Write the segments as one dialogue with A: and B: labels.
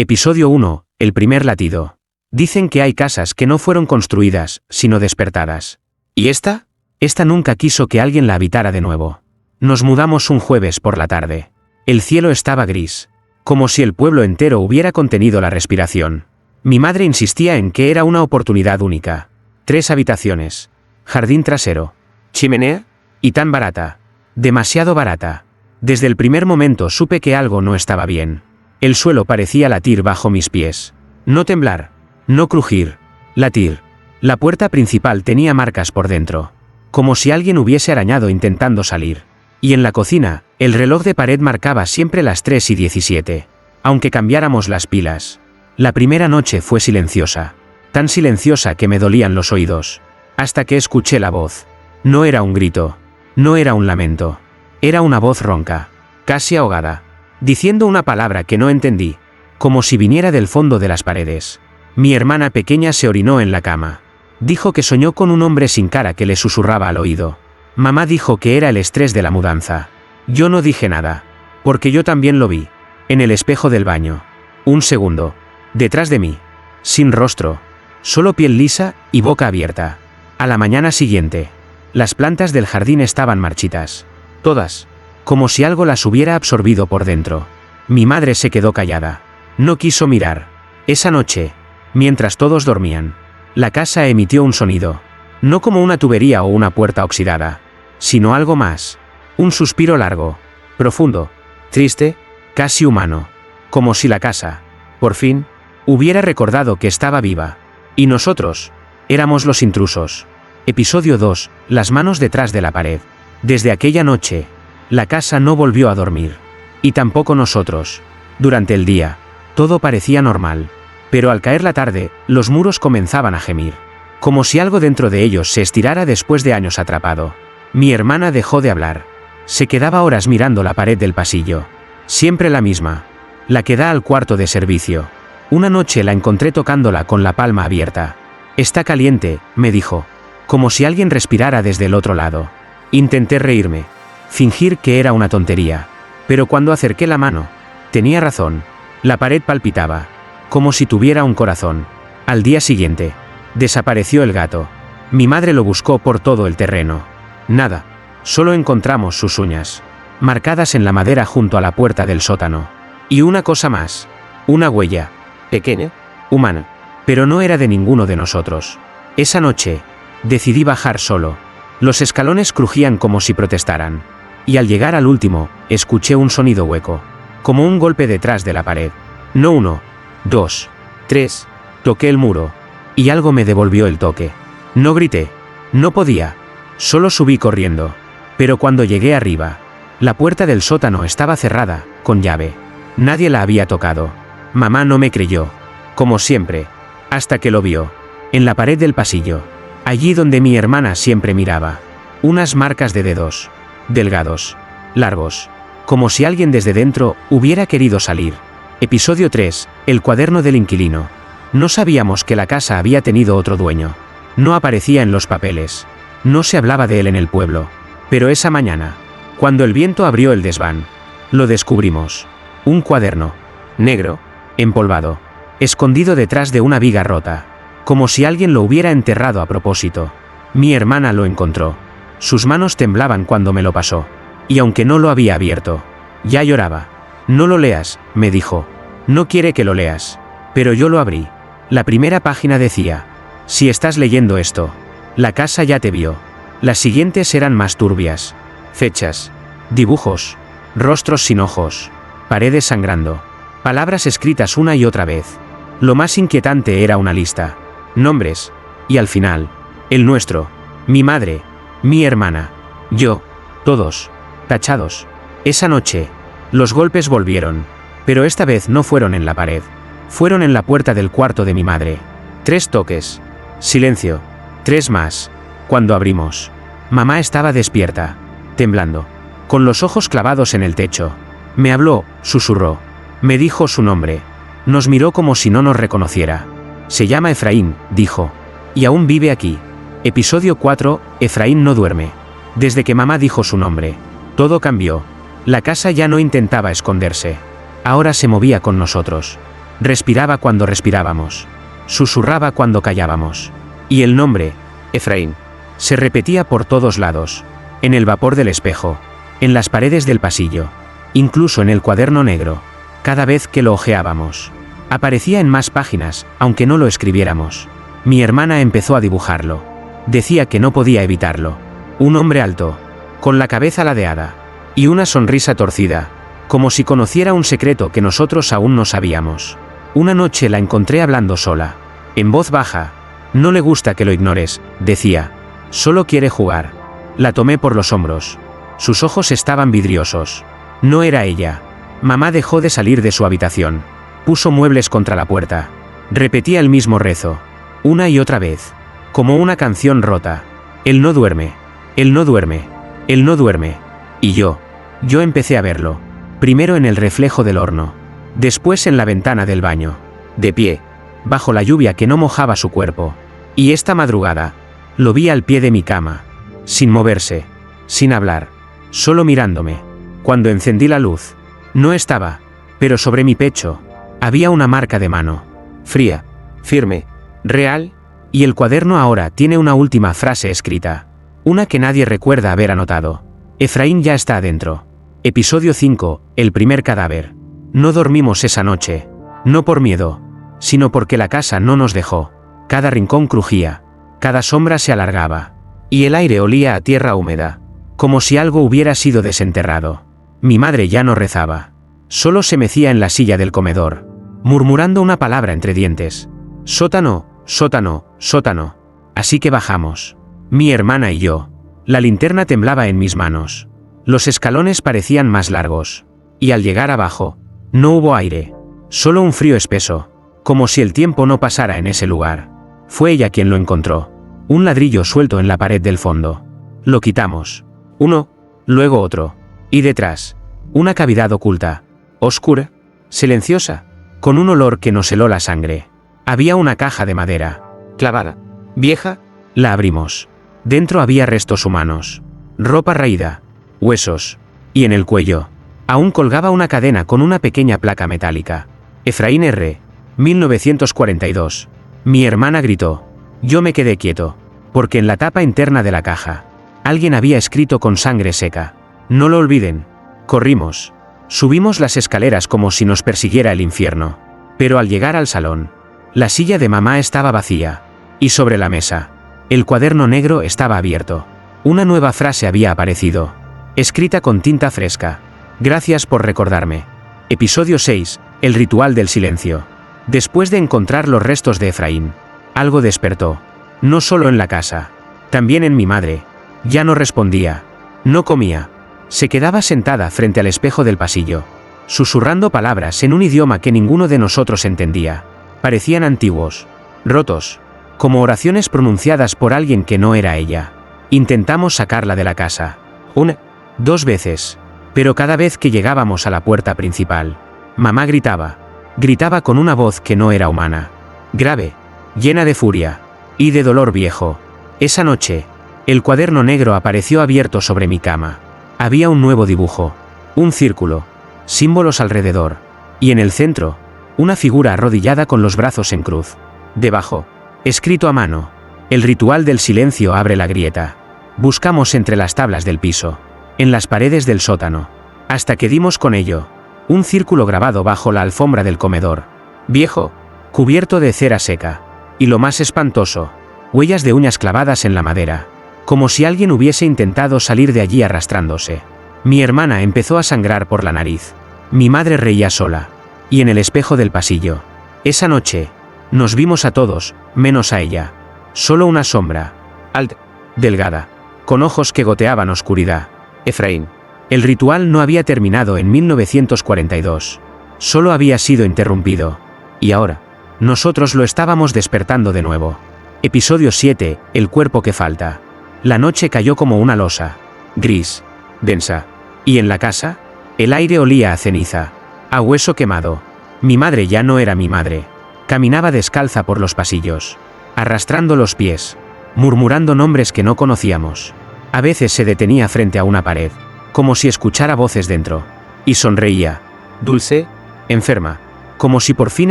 A: Episodio 1. El primer latido. Dicen que hay casas que no fueron construidas, sino despertadas. ¿Y esta? Esta nunca quiso que alguien la habitara de nuevo. Nos mudamos un jueves por la tarde. El cielo estaba gris, como si el pueblo entero hubiera contenido la respiración. Mi madre insistía en que era una oportunidad única. 3 habitaciones, jardín trasero, chimenea, y tan barata. Demasiado barata. Desde el primer momento supe que algo no estaba bien. El suelo parecía latir bajo mis pies. No temblar, no crujir, latir. La puerta principal tenía marcas por dentro, como si alguien hubiese arañado intentando salir. Y en la cocina, el reloj de pared marcaba siempre las 3:17, aunque cambiáramos las pilas. La primera noche fue silenciosa, tan silenciosa que me dolían los oídos, hasta que escuché la voz. No era un grito, no era un lamento, era una voz ronca, casi ahogada, diciendo una palabra que no entendí, como si viniera del fondo de las paredes. Mi hermana pequeña se orinó en la cama. Dijo que soñó con un hombre sin cara que le susurraba al oído. Mamá dijo que era el estrés de la mudanza. Yo no dije nada, porque yo también lo vi, en el espejo del baño. Un segundo, detrás de mí, sin rostro, solo piel lisa y boca abierta. A la mañana siguiente, las plantas del jardín estaban marchitas, todas, como si algo las hubiera absorbido por dentro. Mi madre se quedó callada. No quiso mirar. Esa noche, mientras todos dormían, la casa emitió un sonido, no como una tubería o una puerta oxidada, sino algo más. Un suspiro largo, profundo, triste, casi humano, como si la casa, por fin, hubiera recordado que estaba viva. Y nosotros, éramos los intrusos. Episodio 2. Las manos detrás de la pared. Desde aquella noche, la casa no volvió a dormir. Y tampoco nosotros. Durante el día, todo parecía normal. Pero al caer la tarde, los muros comenzaban a gemir, como si algo dentro de ellos se estirara después de años atrapado. Mi hermana dejó de hablar. Se quedaba horas mirando la pared del pasillo. Siempre la misma. La que da al cuarto de servicio. Una noche la encontré tocándola con la palma abierta. Está caliente, me dijo, como si alguien respirara desde el otro lado. Intenté reírme, fingir que era una tontería. Pero cuando acerqué la mano, tenía razón. La pared palpitaba, como si tuviera un corazón. Al día siguiente, desapareció el gato. Mi madre lo buscó por todo el terreno. Nada, solo encontramos sus uñas, marcadas en la madera junto a la puerta del sótano. Y una cosa más, una huella, pequeña, humana, pero no era de ninguno de nosotros. Esa noche, decidí bajar solo. Los escalones crujían como si protestaran. Y al llegar al último, escuché un sonido hueco, como un golpe detrás de la pared. No 1, 2, 3, toqué el muro, y algo me devolvió el toque. No grité, no podía, solo subí corriendo. Pero cuando llegué arriba, la puerta del sótano estaba cerrada, con llave. Nadie la había tocado. Mamá no me creyó, como siempre, hasta que lo vio, en la pared del pasillo, allí donde mi hermana siempre miraba. Unas marcas de dedos, delgados, largos, como si alguien desde dentro hubiera querido salir. Episodio 3. El cuaderno del inquilino. No sabíamos que la casa había tenido otro dueño. No aparecía en los papeles. No se hablaba de él en el pueblo. Pero esa mañana, cuando el viento abrió el desván, lo descubrimos. Un cuaderno, negro, empolvado, escondido detrás de una viga rota, como si alguien lo hubiera enterrado a propósito. Mi hermana lo encontró. Sus manos temblaban cuando me lo pasó. Y aunque no lo había abierto, ya lloraba. No lo leas, me dijo. No quiere que lo leas. Pero yo lo abrí. La primera página decía: si estás leyendo esto, la casa ya te vio. Las siguientes eran más turbias. Fechas, dibujos, rostros sin ojos, paredes sangrando, palabras escritas una y otra vez. Lo más inquietante era una lista. Nombres. Y al final, el nuestro, mi madre, mi hermana, yo, todos, tachados. Esa noche, los golpes volvieron, pero esta vez no fueron en la pared. Fueron en la puerta del cuarto de mi madre. 3 toques. Silencio. 3 más. Cuando abrimos, mamá estaba despierta, temblando, con los ojos clavados en el techo. Me habló, susurró. Me dijo su nombre. Nos miró como si no nos reconociera. Se llama Efraín, dijo. Y aún vive aquí. Episodio 4. Efraín no duerme. Desde que mamá dijo su nombre, todo cambió. La casa ya no intentaba esconderse. Ahora se movía con nosotros. Respiraba cuando respirábamos. Susurraba cuando callábamos. Y el nombre, Efraín, se repetía por todos lados. En el vapor del espejo. En las paredes del pasillo. Incluso en el cuaderno negro. Cada vez que lo hojeábamos. Aparecía en más páginas, aunque no lo escribiéramos. Mi hermana empezó a dibujarlo. Decía que no podía evitarlo. Un hombre alto, con la cabeza ladeada, y una sonrisa torcida, como si conociera un secreto que nosotros aún no sabíamos. Una noche la encontré hablando sola, en voz baja. No le gusta que lo ignores, decía. Solo quiere jugar. La tomé por los hombros. Sus ojos estaban vidriosos. No era ella. Mamá dejó de salir de su habitación. Puso muebles contra la puerta. Repetía el mismo rezo, una y otra vez, como una canción rota. Él no duerme. Él no duerme. Él no duerme. Y yo empecé a verlo. Primero en el reflejo del horno. Después en la ventana del baño. De pie, bajo la lluvia que no mojaba su cuerpo. Y esta madrugada, lo vi al pie de mi cama. Sin moverse. Sin hablar. Solo mirándome. Cuando encendí la luz, no estaba, pero sobre mi pecho, había una marca de mano. Fría, firme, real, y el cuaderno ahora tiene una última frase escrita. Una que nadie recuerda haber anotado. Efraín ya está adentro. Episodio 5, el primer cadáver. No dormimos esa noche. No por miedo, sino porque la casa no nos dejó. Cada rincón crujía. Cada sombra se alargaba. Y el aire olía a tierra húmeda. Como si algo hubiera sido desenterrado. Mi madre ya no rezaba. Solo se mecía en la silla del comedor, murmurando una palabra entre dientes. Sótano, sótano, sótano. Así que bajamos. Mi hermana y yo. La linterna temblaba en mis manos. Los escalones parecían más largos. Y al llegar abajo, no hubo aire. Solo un frío espeso. Como si el tiempo no pasara en ese lugar. Fue ella quien lo encontró. Un ladrillo suelto en la pared del fondo. Lo quitamos. Uno, luego otro. Y detrás, una cavidad oculta. Oscura, silenciosa, con un olor que nos heló la sangre. Había una caja de madera, clavada, vieja. La abrimos. Dentro había restos humanos, ropa raída, huesos, y en el cuello, aún colgaba una cadena con una pequeña placa metálica. Efraín R. 1942. Mi hermana gritó. Yo me quedé quieto, porque en la tapa interna de la caja, alguien había escrito con sangre seca. No lo olviden. Corrimos. Subimos las escaleras como si nos persiguiera el infierno. Pero al llegar al salón, la silla de mamá estaba vacía. Y sobre la mesa, el cuaderno negro estaba abierto. Una nueva frase había aparecido, escrita con tinta fresca. Gracias por recordarme. Episodio 6, el ritual del silencio. Después de encontrar los restos de Efraín, algo despertó. No solo en la casa, también en mi madre. Ya no respondía. No comía. Se quedaba sentada frente al espejo del pasillo, susurrando palabras en un idioma que ninguno de nosotros entendía. Parecían antiguos, rotos, como oraciones pronunciadas por alguien que no era ella. Intentamos sacarla de la casa. Una, dos veces. Pero cada vez que llegábamos a la puerta principal, mamá gritaba. Gritaba con una voz que no era humana. Grave, llena de furia y de dolor viejo. Esa noche, el cuaderno negro apareció abierto sobre mi cama. Había un nuevo dibujo. Un círculo. Símbolos alrededor. Y en el centro, una figura arrodillada con los brazos en cruz. Debajo, escrito a mano. El ritual del silencio abre la grieta. Buscamos entre las tablas del piso, en las paredes del sótano, hasta que dimos con ello. Un círculo grabado bajo la alfombra del comedor. Viejo, cubierto de cera seca. Y lo más espantoso, huellas de uñas clavadas en la madera. Como si alguien hubiese intentado salir de allí arrastrándose. Mi hermana empezó a sangrar por la nariz. Mi madre reía sola. Y en el espejo del pasillo. Esa noche, nos vimos a todos, menos a ella. Solo una sombra. Alta, delgada, con ojos que goteaban oscuridad. Efraín. El ritual no había terminado en 1942. Solo había sido interrumpido. Y ahora, nosotros lo estábamos despertando de nuevo. Episodio 7, el cuerpo que falta. La noche cayó como una losa, gris, densa. Y en la casa, el aire olía a ceniza, a hueso quemado. Mi madre ya no era mi madre. Caminaba descalza por los pasillos, arrastrando los pies, murmurando nombres que no conocíamos. A veces se detenía frente a una pared, como si escuchara voces dentro, y sonreía, dulce, enferma, como si por fin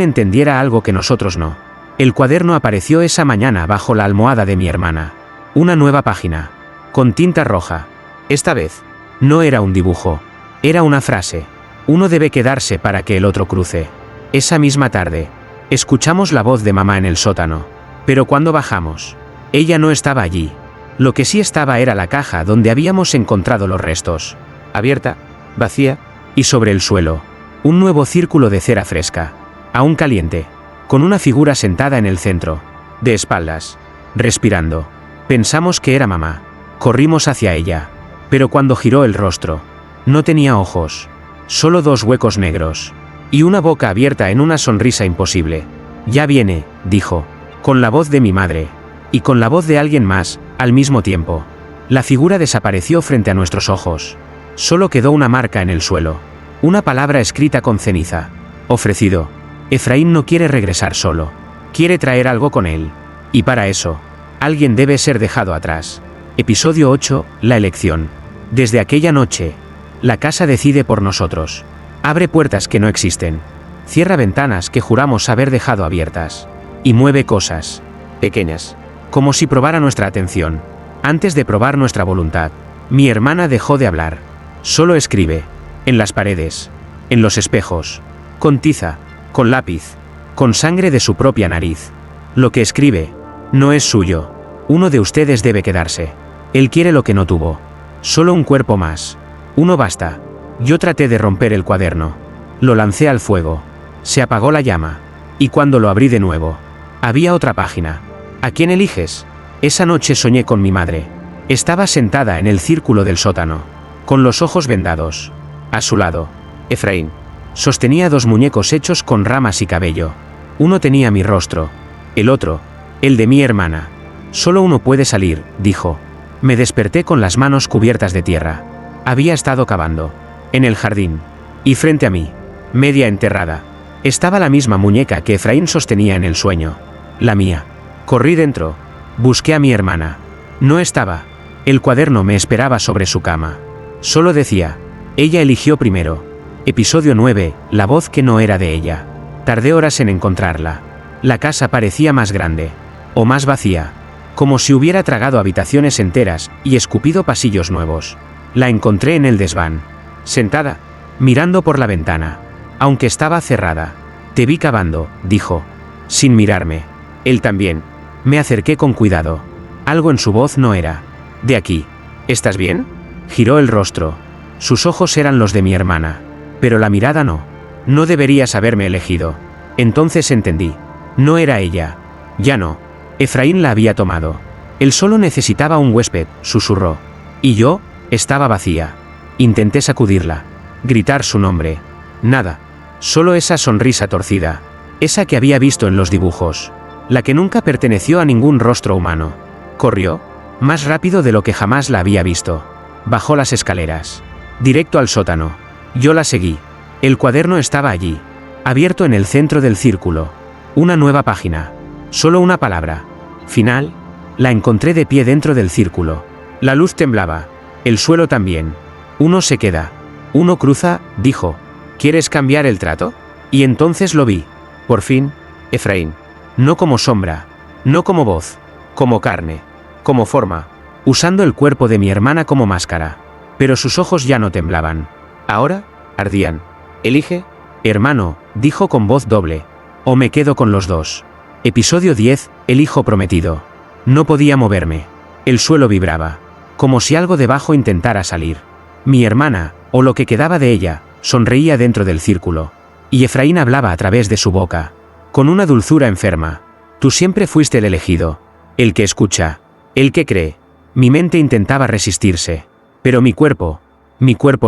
A: entendiera algo que nosotros no. El cuaderno apareció esa mañana bajo la almohada de mi hermana. Una nueva página, con tinta roja. Esta vez, no era un dibujo, era una frase. Uno debe quedarse para que el otro cruce. Esa misma tarde, escuchamos la voz de mamá en el sótano, pero cuando bajamos, ella no estaba allí. Lo que sí estaba era la caja donde habíamos encontrado los restos, abierta, vacía, y sobre el suelo, un nuevo círculo de cera fresca, aún caliente, con una figura sentada en el centro, de espaldas, respirando. Pensamos que era mamá. Corrimos hacia ella, pero cuando giró el rostro, no tenía ojos, solo dos huecos negros, y una boca abierta en una sonrisa imposible. Ya viene, dijo, con la voz de mi madre, y con la voz de alguien más, al mismo tiempo. La figura desapareció frente a nuestros ojos. Solo quedó una marca en el suelo, una palabra escrita con ceniza. Ofrecido. Efraín no quiere regresar solo, quiere traer algo con él, y para eso, alguien debe ser dejado atrás. Episodio 8, la elección. Desde aquella noche, la casa decide por nosotros. Abre puertas que no existen. Cierra ventanas que juramos haber dejado abiertas. Y mueve cosas pequeñas, como si probara nuestra atención. Antes de probar nuestra voluntad, mi hermana dejó de hablar. Solo escribe. En las paredes. En los espejos. Con tiza. Con lápiz. Con sangre de su propia nariz. Lo que escribe no es suyo. Uno de ustedes debe quedarse. Él quiere lo que no tuvo. Solo un cuerpo más. Uno basta. Yo traté de romper el cuaderno. Lo lancé al fuego. Se apagó la llama. Y cuando lo abrí de nuevo, había otra página. ¿A quién eliges? Esa noche soñé con mi madre. Estaba sentada en el círculo del sótano, con los ojos vendados. A su lado, Efraín sostenía dos muñecos hechos con ramas y cabello. Uno tenía mi rostro, el otro, el de mi hermana. Solo uno puede salir, dijo. Me desperté con las manos cubiertas de tierra. Había estado cavando, en el jardín, y frente a mí, media enterrada, estaba la misma muñeca que Efraín sostenía en el sueño. La mía. Corrí dentro. Busqué a mi hermana. No estaba. El cuaderno me esperaba sobre su cama. Solo decía, ella eligió primero. Episodio 9, la voz que no era de ella. Tardé horas en encontrarla. La casa parecía más grande, o más vacía, como si hubiera tragado habitaciones enteras y escupido pasillos nuevos. La encontré en el desván, sentada, mirando por la ventana, aunque estaba cerrada. Te vi cavando, dijo, sin mirarme. Él también. Me acerqué con cuidado. Algo en su voz no era de aquí. ¿Estás bien? Giró el rostro. Sus ojos eran los de mi hermana, pero la mirada no. No deberías haberme elegido. Entonces entendí. No era ella. Ya no. Efraín la había tomado. Él solo necesitaba un huésped, susurró. Y yo, estaba vacía. Intenté sacudirla. Gritar su nombre. Nada. Solo esa sonrisa torcida. Esa que había visto en los dibujos. La que nunca perteneció a ningún rostro humano. Corrió. Más rápido de lo que jamás la había visto. Bajó las escaleras. Directo al sótano. Yo la seguí. El cuaderno estaba allí. Abierto en el centro del círculo. Una nueva página. Solo una palabra. Final. La encontré de pie dentro del círculo. La luz temblaba. El suelo también. Uno se queda. Uno cruza, dijo. ¿Quieres cambiar el trato? Y entonces lo vi. Por fin, Efraín. No como sombra. No como voz. Como carne. Como forma. Usando el cuerpo de mi hermana como máscara. Pero sus ojos ya no temblaban. Ahora, ardían. Elige, hermano, dijo con voz doble. O me quedo con los dos. Episodio 10, el hijo prometido. No podía moverme. El suelo vibraba. Como si algo debajo intentara salir. Mi hermana, o lo que quedaba de ella, sonreía dentro del círculo. Y Efraín hablaba a través de su boca. Con una dulzura enferma. Tú siempre fuiste el elegido. El que escucha. El que cree. Mi mente intentaba resistirse. Pero mi cuerpo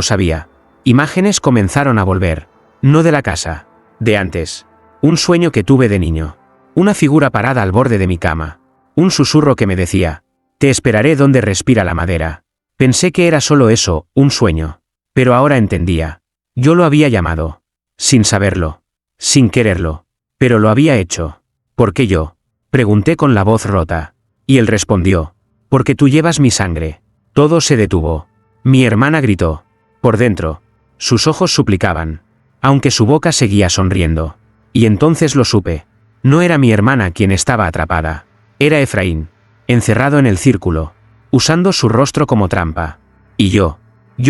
A: sabía. Imágenes comenzaron a volver. No de la casa. De antes. Un sueño que tuve de niño. Una figura parada al borde de mi cama. Un susurro que me decía. Te esperaré donde respira la madera. Pensé que era solo eso, un sueño. Pero ahora entendía. Yo lo había llamado. Sin saberlo. Sin quererlo. Pero lo había hecho. ¿Por qué yo? Pregunté con la voz rota. Y él respondió. Porque tú llevas mi sangre. Todo se detuvo. Mi hermana gritó. Por dentro. Sus ojos suplicaban. Aunque su boca seguía sonriendo. Y entonces lo supe. No era mi hermana quien estaba atrapada. Era Efraín, encerrado en el círculo, usando su rostro como trampa. Y yo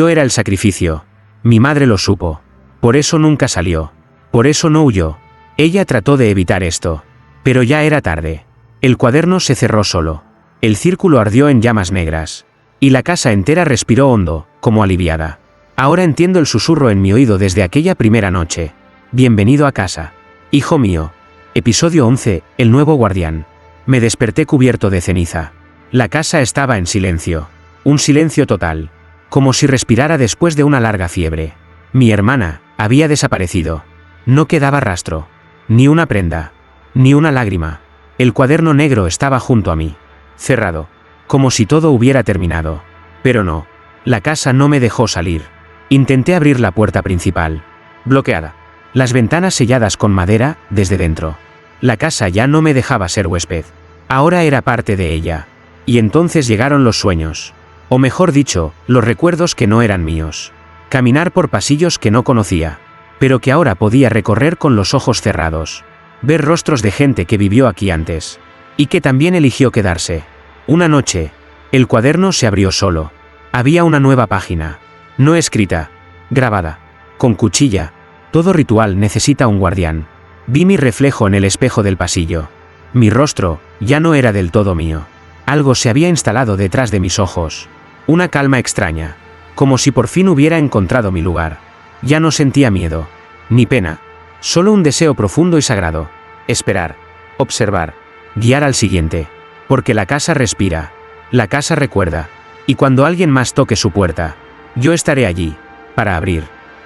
A: era el sacrificio. Mi madre lo supo. Por eso nunca salió. Por eso no huyó. Ella trató de evitar esto. Pero ya era tarde. El cuaderno se cerró solo. El círculo ardió en llamas negras. Y la casa entera respiró hondo, como aliviada. Ahora entiendo el susurro en mi oído desde aquella primera noche. Bienvenido a casa. Hijo mío. Episodio 11, El nuevo guardián. Me desperté cubierto de ceniza. La casa estaba en silencio. Un silencio total. Como si respirara después de una larga fiebre. Mi hermana había desaparecido. No quedaba rastro. Ni una prenda. Ni una lágrima. El cuaderno negro estaba junto a mí. Cerrado. Como si todo hubiera terminado. Pero no. La casa no me dejó salir. Intenté abrir la puerta principal. Bloqueada. Las ventanas selladas con madera, desde dentro. La casa ya no me dejaba ser huésped. Ahora era parte de ella. Y entonces llegaron los sueños. O mejor dicho, los recuerdos que no eran míos. Caminar por pasillos que no conocía. Pero que ahora podía recorrer con los ojos cerrados. Ver rostros de gente que vivió aquí antes. Y que también eligió quedarse. Una noche, el cuaderno se abrió solo. Había una nueva página. No escrita. Grabada. Con cuchilla. Todo ritual necesita un guardián. Vi mi reflejo en el espejo del pasillo. Mi rostro ya no era del todo mío. Algo se había instalado detrás de mis ojos. Una calma extraña. Como si por fin hubiera encontrado mi lugar. Ya no sentía miedo. Ni pena. Solo un deseo profundo y sagrado. Esperar. Observar. Guiar al siguiente. Porque la casa respira. La casa recuerda. Y cuando alguien más toque su puerta, yo estaré allí. Para abrir.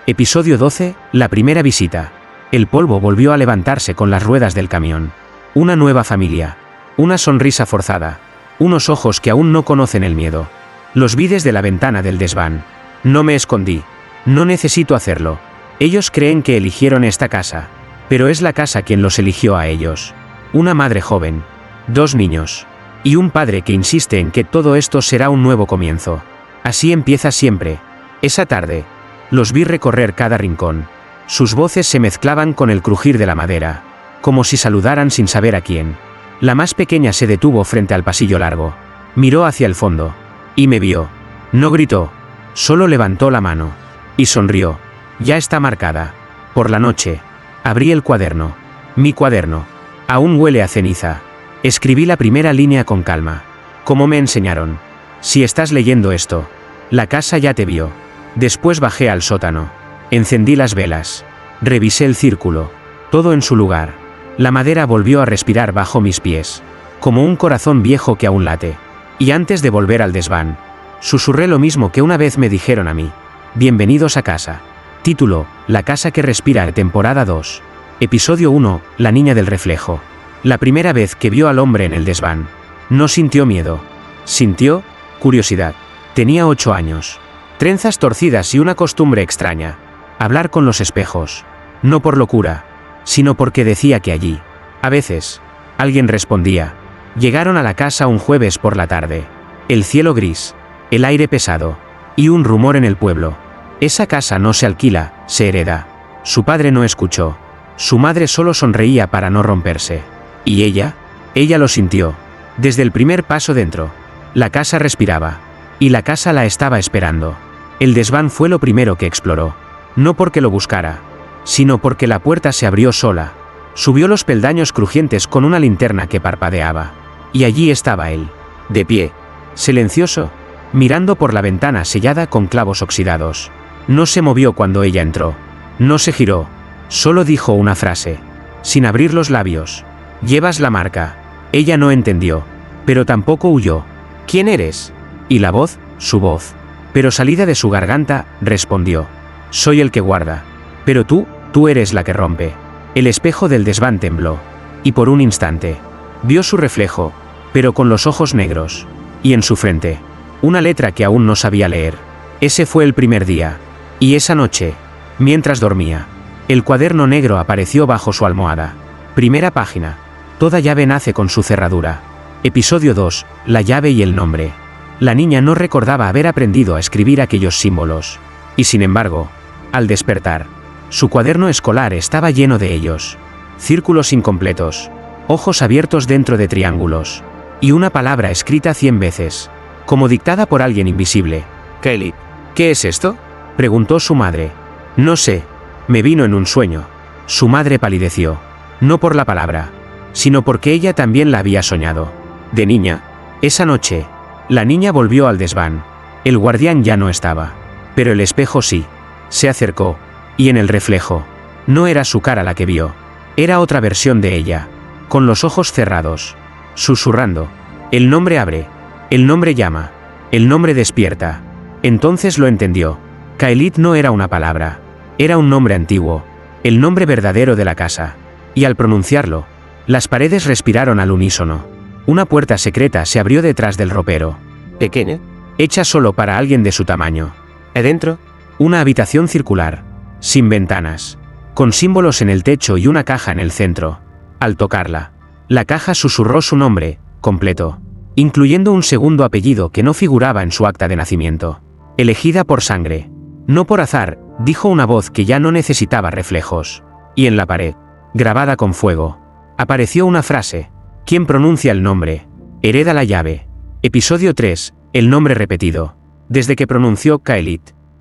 A: Episodio 12, la primera visita. El polvo volvió a levantarse con las ruedas del camión. Una nueva familia. Una sonrisa forzada. Unos ojos que aún no conocen el miedo. Los vi desde la ventana del desván. No me escondí. No necesito hacerlo. Ellos creen que eligieron esta casa. Pero es la casa quien los eligió a ellos. Una madre joven. 2 niños. Y un padre que insiste en que todo esto será un nuevo comienzo. Así empieza siempre. Esa tarde. Los vi recorrer cada rincón. Sus voces se mezclaban con el crujir de la madera. Como si saludaran sin saber a quién. La más pequeña se detuvo frente al pasillo largo. Miró hacia el fondo. Y me vio. No gritó. Solo levantó la mano. Y sonrió. Ya está marcada. Por la noche. Abrí el cuaderno. Mi cuaderno. Aún huele a ceniza. Escribí la primera línea con calma. Como me enseñaron. Si estás leyendo esto. La casa ya te vio. Después bajé al sótano. Encendí las velas. Revisé el círculo. Todo en su lugar. La madera volvió a respirar bajo mis pies. Como un corazón viejo que aún late. Y antes de volver al desván, susurré lo mismo que una vez me dijeron a mí. Bienvenidos a casa. Título, La casa que respira, temporada 2. Episodio 1, La niña del reflejo. La primera vez que vio al hombre en el desván. No sintió miedo. Sintió curiosidad. Tenía 8 años. Trenzas torcidas y una costumbre extraña. Hablar con los espejos. No por locura, sino porque decía que allí, a veces, alguien respondía. Llegaron a la casa un jueves por la tarde. El cielo gris, el aire pesado, y un rumor en el pueblo. Esa casa no se alquila, se hereda. Su padre no escuchó. Su madre solo sonreía para no romperse. ¿Y ella? Ella lo sintió. Desde el primer paso dentro. La casa respiraba. Y la casa la estaba esperando. El desván fue lo primero que exploró. No porque lo buscara, sino porque la puerta se abrió sola. Subió los peldaños crujientes con una linterna que parpadeaba. Y allí estaba él. De pie. Silencioso. Mirando por la ventana sellada con clavos oxidados. No se movió cuando ella entró. No se giró. Solo dijo una frase. Sin abrir los labios. Llevas la marca. Ella no entendió. Pero tampoco huyó. ¿Quién eres? Y la voz, su voz. Pero salida de su garganta, respondió. Soy el que guarda. Pero tú eres la que rompe. El espejo del desván tembló. Y por un instante, vio su reflejo, pero con los ojos negros. Y en su frente, una letra que aún no sabía leer. Ese fue el primer día. Y esa noche, mientras dormía, el cuaderno negro apareció bajo su almohada. Primera página. Toda llave nace con su cerradura. Episodio 2, La llave y el nombre. La niña no recordaba haber aprendido a escribir aquellos símbolos. Y sin embargo, al despertar, su cuaderno escolar estaba lleno de ellos. círculos incompletos, ojos abiertos dentro de triángulos, y una palabra escrita 100 veces, como dictada por alguien invisible.
B: Khalid, ¿qué es esto?
A: Preguntó su madre. No sé, me vino en un sueño. Su madre palideció, no por la palabra, sino porque ella también la había soñado. De niña. Esa noche, la niña volvió al desván. El guardián ya no estaba, pero el espejo sí. Se acercó, y en el reflejo, no era su cara la que vio, era otra versión de ella, con los ojos cerrados, susurrando. El nombre abre, el nombre llama, el nombre despierta. Entonces lo entendió. Khalid no era una palabra, era un nombre antiguo, el nombre verdadero de la casa. Y al pronunciarlo, las paredes respiraron al unísono. Una puerta secreta se abrió detrás del ropero.
B: ¿Pequeña?
A: Hecha solo para alguien de su tamaño.
B: ¿Adentro?
A: Una habitación circular, sin ventanas, con símbolos en el techo y una caja en el centro. Al tocarla, la caja susurró su nombre, completo, incluyendo un segundo apellido que no figuraba en su acta de nacimiento. Elegida por sangre, no por azar, dijo una voz que ya no necesitaba reflejos. Y en la pared, grabada con fuego, apareció una frase. ¿Quién pronuncia el nombre? Hereda la llave. Episodio 3, el nombre repetido. Desde que pronunció Khalid,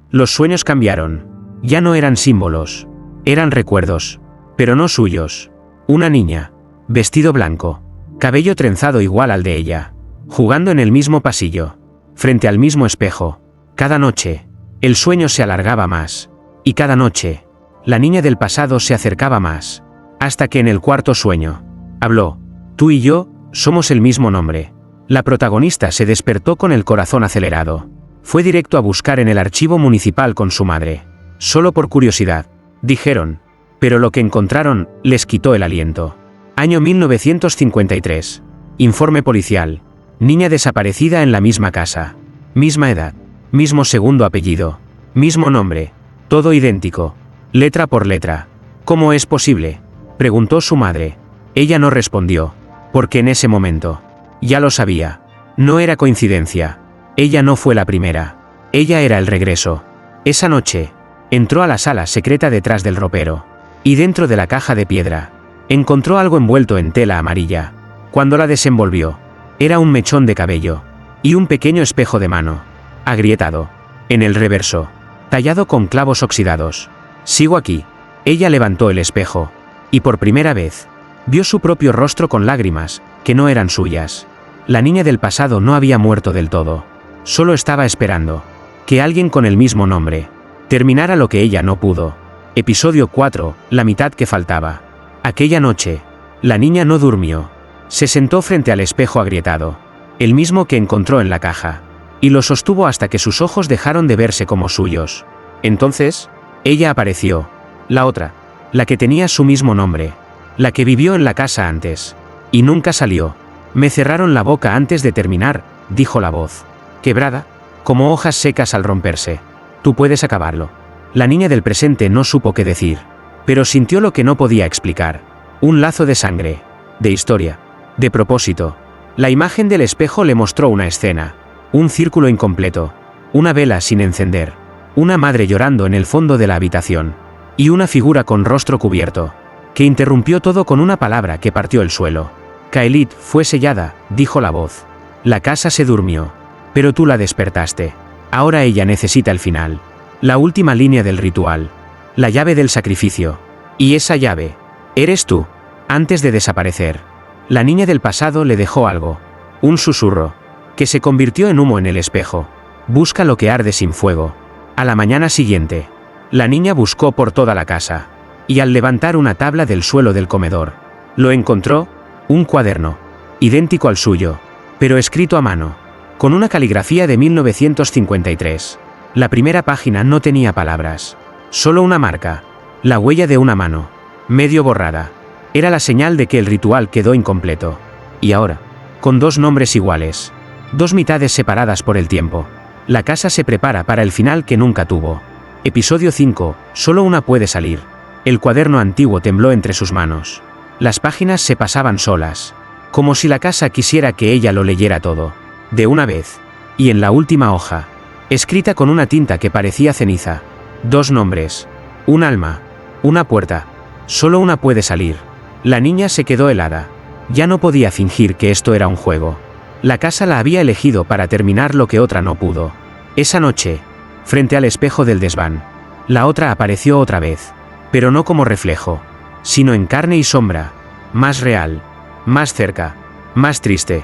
A: los sueños cambiaron. Ya no eran símbolos, eran recuerdos, pero no suyos. Una niña, vestido blanco, cabello trenzado igual al de ella, jugando en el mismo pasillo, frente al mismo espejo. Cada noche, el sueño se alargaba más, y cada noche, la niña del pasado se acercaba más, hasta que en el cuarto sueño, habló. Tú y yo, somos el mismo nombre. La protagonista se despertó con el corazón acelerado. Fue directo a buscar en el archivo municipal con su madre. Solo por curiosidad, dijeron. Pero lo que encontraron, les quitó el aliento. Año 1953. Informe policial. Niña desaparecida en la misma casa. Misma edad. Mismo segundo apellido. Mismo nombre. Todo idéntico. Letra por letra. ¿Cómo es posible?, preguntó su madre. Ella no respondió. Porque en ese momento, ya lo sabía. No era coincidencia. Ella no fue la primera. Ella era el regreso. Esa noche, entró a la sala secreta detrás del ropero. Y dentro de la caja de piedra, encontró algo envuelto en tela amarilla. Cuando la desenvolvió, era un mechón de cabello. Y un pequeño espejo de mano. Agrietado. En el reverso. Tallado con clavos oxidados. Sigo aquí. Ella levantó el espejo. Y por primera vez, vio su propio rostro con lágrimas, que no eran suyas. La niña del pasado no había muerto del todo. Solo estaba esperando que alguien con el mismo nombre terminara lo que ella no pudo. Episodio 4, la mitad que faltaba. Aquella noche, la niña no durmió. Se sentó frente al espejo agrietado, el mismo que encontró en la caja, y lo sostuvo hasta que sus ojos dejaron de verse como suyos. Entonces, ella apareció. La otra, la que tenía su mismo nombre. La que vivió en la casa antes. Y nunca salió. Me cerraron la boca antes de terminar, dijo la voz. Quebrada, como hojas secas al romperse. Tú puedes acabarlo. La niña del presente no supo qué decir. Pero sintió lo que no podía explicar. Un lazo de sangre. De historia. De propósito. La imagen del espejo le mostró una escena. Un círculo incompleto. Una vela sin encender. Una madre llorando en el fondo de la habitación. Y una figura con rostro cubierto, que interrumpió todo con una palabra que partió el suelo. Khalid fue sellada, dijo la voz. La casa se durmió. Pero tú la despertaste. Ahora ella necesita el final. La última línea del ritual. La llave del sacrificio. Y esa llave, eres tú. Antes de desaparecer, la niña del pasado le dejó algo. Un susurro, que se convirtió en humo en el espejo. Busca lo que arde sin fuego. A la mañana siguiente, la niña buscó por toda la casa. Y al levantar una tabla del suelo del comedor, lo encontró. Un cuaderno, idéntico al suyo, pero escrito a mano, con una caligrafía de 1953. La primera página no tenía palabras, solo una marca, la huella de una mano, medio borrada. Era la señal de que el ritual quedó incompleto. Y ahora, con dos nombres iguales, dos mitades separadas por el tiempo, la casa se prepara para el final que nunca tuvo. Episodio 5, solo una puede salir. El cuaderno antiguo tembló entre sus manos. Las páginas se pasaban solas, como si la casa quisiera que ella lo leyera todo, de una vez. Y en la última hoja, escrita con una tinta que parecía ceniza, dos nombres, un alma, una puerta, solo una puede salir. La niña se quedó helada. Ya no podía fingir que esto era un juego. La casa la había elegido para terminar lo que otra no pudo. Esa noche, frente al espejo del desván, la otra apareció otra vez, pero no como reflejo, sino en carne y sombra, más real, más cerca, más triste.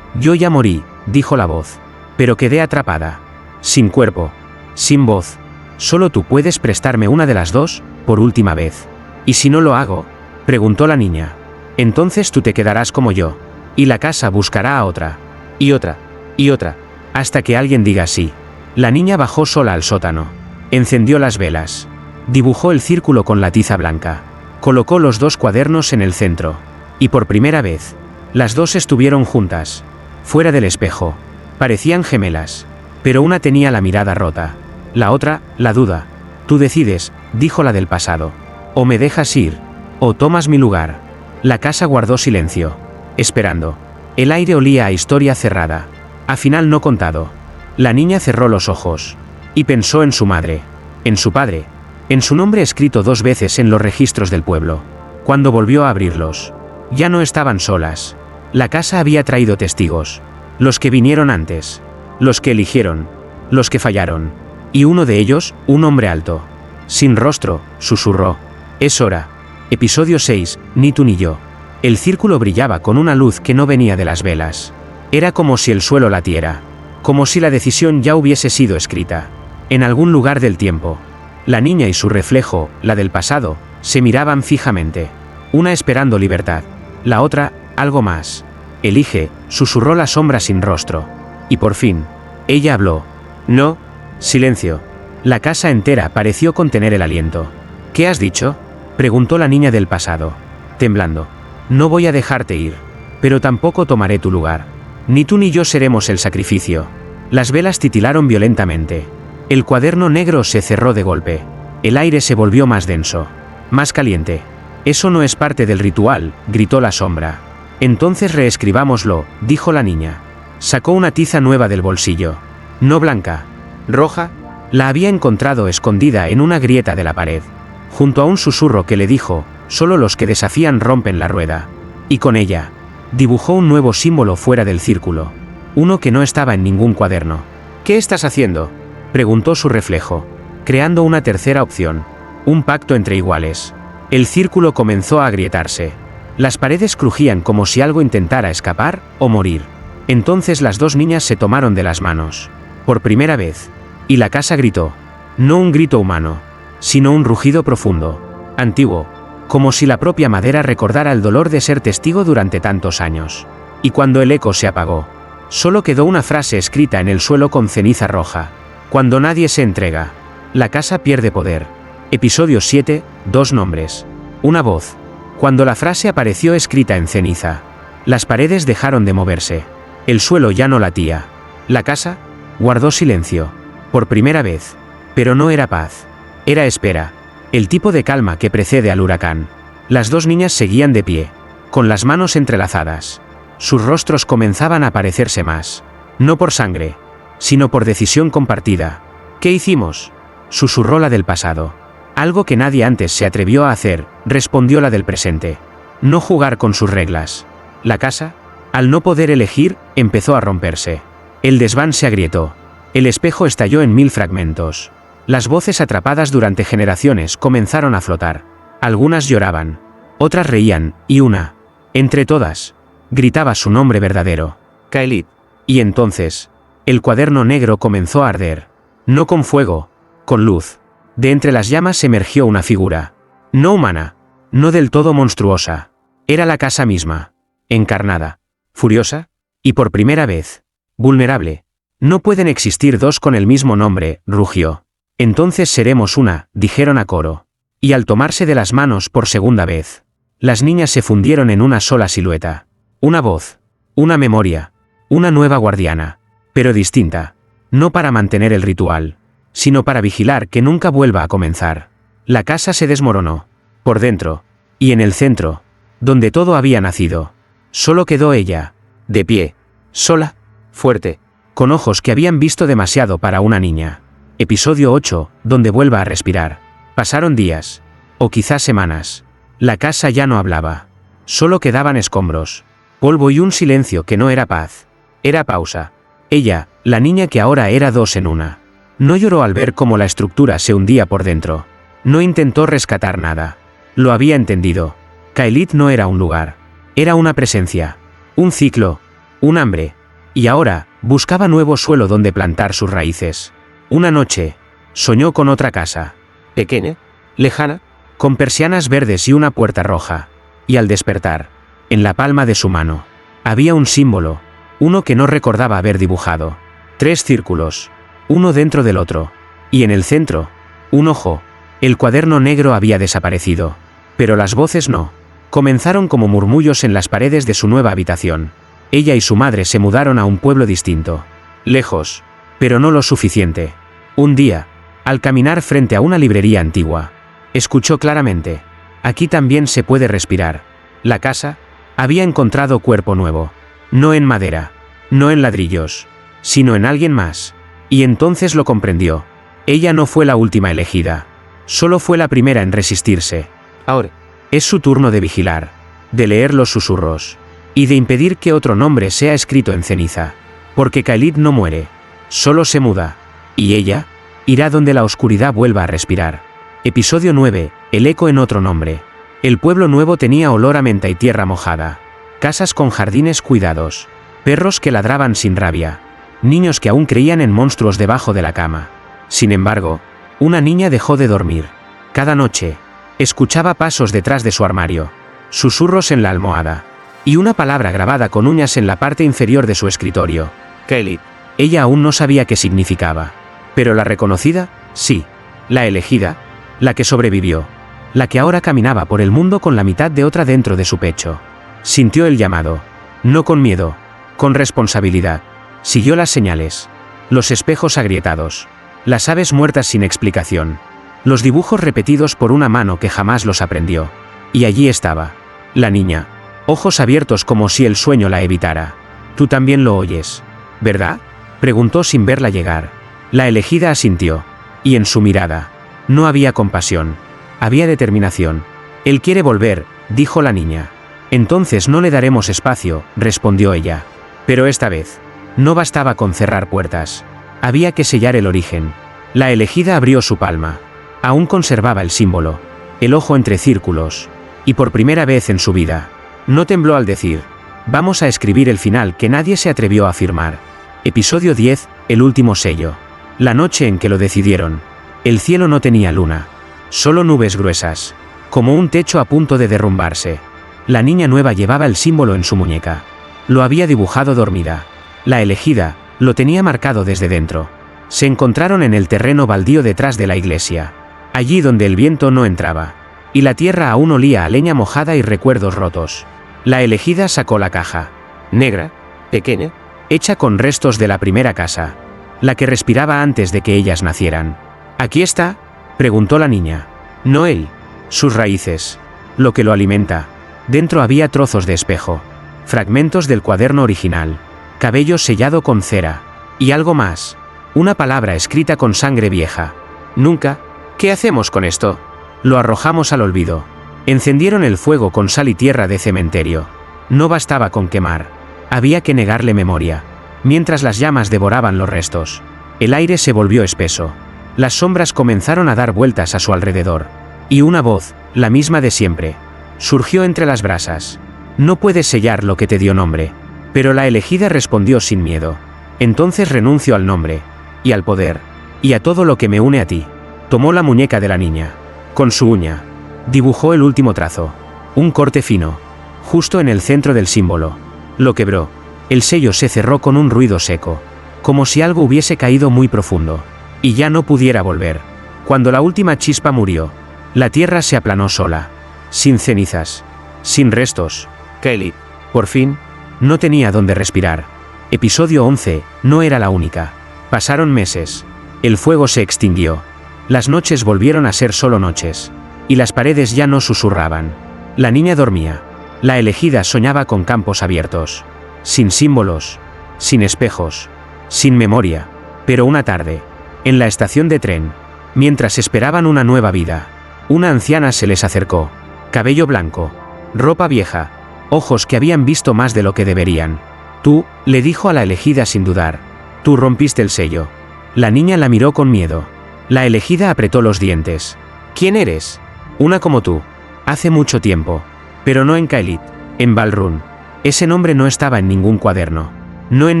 A: Yo ya morí, dijo la voz, pero quedé atrapada, sin cuerpo, sin voz. Solo tú puedes prestarme una de las dos, por última vez. ¿Y si no lo hago?, preguntó la niña. Entonces tú te quedarás como yo, y la casa buscará a otra, y otra, y otra, hasta que alguien diga sí. La niña bajó sola al sótano, encendió las velas, dibujó el círculo con la tiza blanca, colocó los dos cuadernos en el centro, y por primera vez, las dos estuvieron juntas, fuera del espejo. Parecían gemelas, pero una tenía la mirada rota, la otra, la duda. Tú decides, dijo la del pasado. O me dejas ir, o tomas mi lugar. La casa guardó silencio, esperando. El aire olía a historia cerrada, a final no contado. La niña cerró los ojos, y pensó en su madre, en su padre, en su nombre escrito 2 veces en los registros del pueblo. Cuando volvió a abrirlos, ya no estaban solas. La casa había traído testigos, los que vinieron antes, los que eligieron, los que fallaron. Y uno de ellos, un hombre alto, sin rostro, susurró. Es hora. Episodio 6, ni tú ni yo. El círculo brillaba con una luz que no venía de las velas. Era como si el suelo latiera, como si la decisión ya hubiese sido escrita. En algún lugar del tiempo, la niña y su reflejo, la del pasado, se miraban fijamente. Una esperando libertad, la otra, algo más. Elige, susurró la sombra sin rostro. Y por fin, ella habló. No. Silencio. La casa entera pareció contener el aliento. ¿Qué has dicho?, preguntó la niña del pasado, temblando. No voy a dejarte ir, pero tampoco tomaré tu lugar. Ni tú ni yo seremos el sacrificio. Las velas titilaron violentamente. El cuaderno negro se cerró de golpe. El aire se volvió más denso, más caliente. Eso no es parte del ritual, gritó la sombra. Entonces reescribámoslo, dijo la niña. Sacó una tiza nueva del bolsillo. No blanca, roja. La había encontrado escondida en una grieta de la pared, junto a un susurro que le dijo, solo los que desafían rompen la rueda. Y con ella, dibujó un nuevo símbolo fuera del círculo, uno que no estaba en ningún cuaderno. ¿Qué estás haciendo?, preguntó su reflejo, creando una tercera opción, un pacto entre iguales. El círculo comenzó a agrietarse. Las paredes crujían como si algo intentara escapar o morir. Entonces las dos niñas se tomaron de las manos, por primera vez, y la casa gritó. No un grito humano, sino un rugido profundo, antiguo, como si la propia madera recordara el dolor de ser testigo durante tantos años. Y cuando el eco se apagó, solo quedó una frase escrita en el suelo con ceniza roja. Cuando nadie se entrega, la casa pierde poder. Episodio 7, 2 nombres. Una voz. Cuando la frase apareció escrita en ceniza, las paredes dejaron de moverse. El suelo ya no latía. La casa guardó silencio, por primera vez. Pero no era paz. Era espera. El tipo de calma que precede al huracán. Las dos niñas seguían de pie, con las manos entrelazadas. Sus rostros comenzaban a parecerse más. No por sangre, sino por decisión compartida. ¿Qué hicimos?, susurró la del pasado. Algo que nadie antes se atrevió a hacer, respondió la del presente. No jugar con sus reglas. La casa, al no poder elegir, empezó a romperse. El desván se agrietó. El espejo estalló en 1000 fragmentos. Las voces atrapadas durante generaciones comenzaron a flotar. Algunas lloraban, otras reían, y una, entre todas, gritaba su nombre verdadero. Kaelit. Y entonces, el cuaderno negro comenzó a arder. No con fuego, con luz. De entre las llamas emergió una figura. No humana, no del todo monstruosa. Era la casa misma, encarnada, furiosa, y por primera vez, vulnerable. No pueden existir dos con el mismo nombre, rugió. Entonces seremos una, dijeron a coro. Y al tomarse de las manos por segunda vez, las niñas se fundieron en una sola silueta. Una voz, una memoria, una nueva guardiana, pero distinta, no para mantener el ritual, sino para vigilar que nunca vuelva a comenzar. La casa se desmoronó, por dentro, y en el centro, donde todo había nacido, solo quedó ella, de pie, sola, fuerte, con ojos que habían visto demasiado para una niña. Episodio 8, donde vuelva a respirar. Pasaron días, o quizás semanas. La casa ya no hablaba. Solo quedaban escombros, polvo y un silencio que no era paz. Era pausa. Ella, la niña que ahora era dos en una. No lloró al ver cómo la estructura se hundía por dentro. No intentó rescatar nada. Lo había entendido. Caelid no era un lugar. Era una presencia. Un ciclo. Un hambre. Y ahora, buscaba nuevo suelo donde plantar sus raíces. Una noche, soñó con otra casa.
B: Pequeña, lejana,
A: con persianas verdes y una puerta roja. Y al despertar, en la palma de su mano, había un símbolo, uno que no recordaba haber dibujado. 3 círculos, uno dentro del otro. Y en el centro, un ojo. El cuaderno negro había desaparecido. Pero las voces no. Comenzaron como murmullos en las paredes de su nueva habitación. Ella y su madre se mudaron a un pueblo distinto. Lejos, pero no lo suficiente. Un día, al caminar frente a una librería antigua, escuchó claramente: aquí también se puede respirar. La casa había encontrado cuerpo nuevo. No en madera, no en ladrillos, sino en alguien más. Y entonces lo comprendió. Ella no fue la última elegida. Solo fue la primera en resistirse.
B: ahora.
A: Es su turno de vigilar, de leer los susurros, y de impedir que otro nombre sea escrito en ceniza. Porque Caelid no muere, solo se muda. Y ella irá donde la oscuridad vuelva a respirar. Episodio 9, el eco en otro nombre. El pueblo nuevo tenía olor a menta y tierra mojada. Casas con jardines cuidados. Perros que ladraban sin rabia. Niños que aún creían en monstruos debajo de la cama. Sin embargo, una niña dejó de dormir. Cada noche, escuchaba pasos detrás de su armario, susurros en la almohada, y una palabra grabada con uñas en la parte inferior de su escritorio.
B: Caelid.
A: Ella aún no sabía qué significaba. Pero la reconocida, sí. La elegida, la que sobrevivió. La que ahora caminaba por el mundo con la mitad de otra dentro de su pecho. Sintió el llamado. No con miedo, con responsabilidad. Siguió las señales. Los espejos agrietados. Las aves muertas sin explicación. Los dibujos repetidos por una mano que jamás los aprendió. Y allí estaba. La niña. Ojos abiertos como si el sueño la evitara. Tú también lo oyes, ¿verdad? Preguntó sin verla llegar. La elegida asintió. Y en su mirada, no había compasión. Había determinación. Él quiere volver, dijo la niña. Entonces no le daremos espacio, respondió ella. Pero esta vez, no bastaba con cerrar puertas. Había que sellar el origen. La elegida abrió su palma. Aún conservaba el símbolo. El ojo entre círculos. Y por primera vez en su vida, no tembló al decir: vamos a escribir el final que nadie se atrevió a firmar. Episodio 10, el último sello. La noche en que lo decidieron. El cielo no tenía luna. Solo nubes gruesas. Como un techo a punto de derrumbarse. La niña nueva llevaba el símbolo en su muñeca. Lo había dibujado dormida. La elegida, lo tenía marcado desde dentro. Se encontraron en el terreno baldío detrás de la iglesia. Allí donde el viento no entraba. Y la tierra aún olía a leña mojada y recuerdos rotos. La elegida sacó la caja.
B: Negra, pequeña,
A: Hecha con restos de la primera casa. La que respiraba antes de que ellas nacieran. ¿Aquí está?, preguntó la niña. No él. Sus raíces. Lo que lo alimenta. Dentro había trozos de espejo. Fragmentos del cuaderno original. Cabello sellado con cera. Y algo más. Una palabra escrita con sangre vieja. Nunca. ¿Qué hacemos con esto? Lo arrojamos al olvido. Encendieron el fuego con sal y tierra de cementerio. No bastaba con quemar. Había que negarle memoria. Mientras las llamas devoraban los restos. El aire se volvió espeso. Las sombras comenzaron a dar vueltas a su alrededor. Y una voz, la misma de siempre, surgió entre las brasas. No puedes sellar lo que te dio nombre. Pero la elegida respondió sin miedo. Entonces renuncio al nombre. Y al poder. Y a todo lo que me une a ti. Tomó la muñeca de la niña. Con su uña. Dibujó el último trazo. Un corte fino. Justo en el centro del símbolo. Lo quebró. El sello se cerró con un ruido seco. Como si algo hubiese caído muy profundo. Y ya no pudiera volver. Cuando la última chispa murió, la tierra se aplanó sola. Sin cenizas. Sin restos.
B: Caelid.
A: Por fin, no tenía dónde respirar. Episodio 11, no era la única. Pasaron meses. El fuego se extinguió. Las noches volvieron a ser solo noches. Y las paredes ya no susurraban. La niña dormía. La elegida soñaba con campos abiertos. Sin símbolos. Sin espejos. Sin memoria. Pero una tarde, en la estación de tren, mientras esperaban una nueva vida, una anciana se les acercó. Cabello blanco. ropa vieja, ojos que habían visto más de lo que deberían. Tú, le dijo a la elegida sin dudar. Tú rompiste el sello. La niña la miró con miedo. La elegida apretó los dientes. ¿Quién eres? Una como tú. Hace mucho tiempo. Pero no en Caelid, en Balrún. Ese nombre no estaba en ningún cuaderno. No en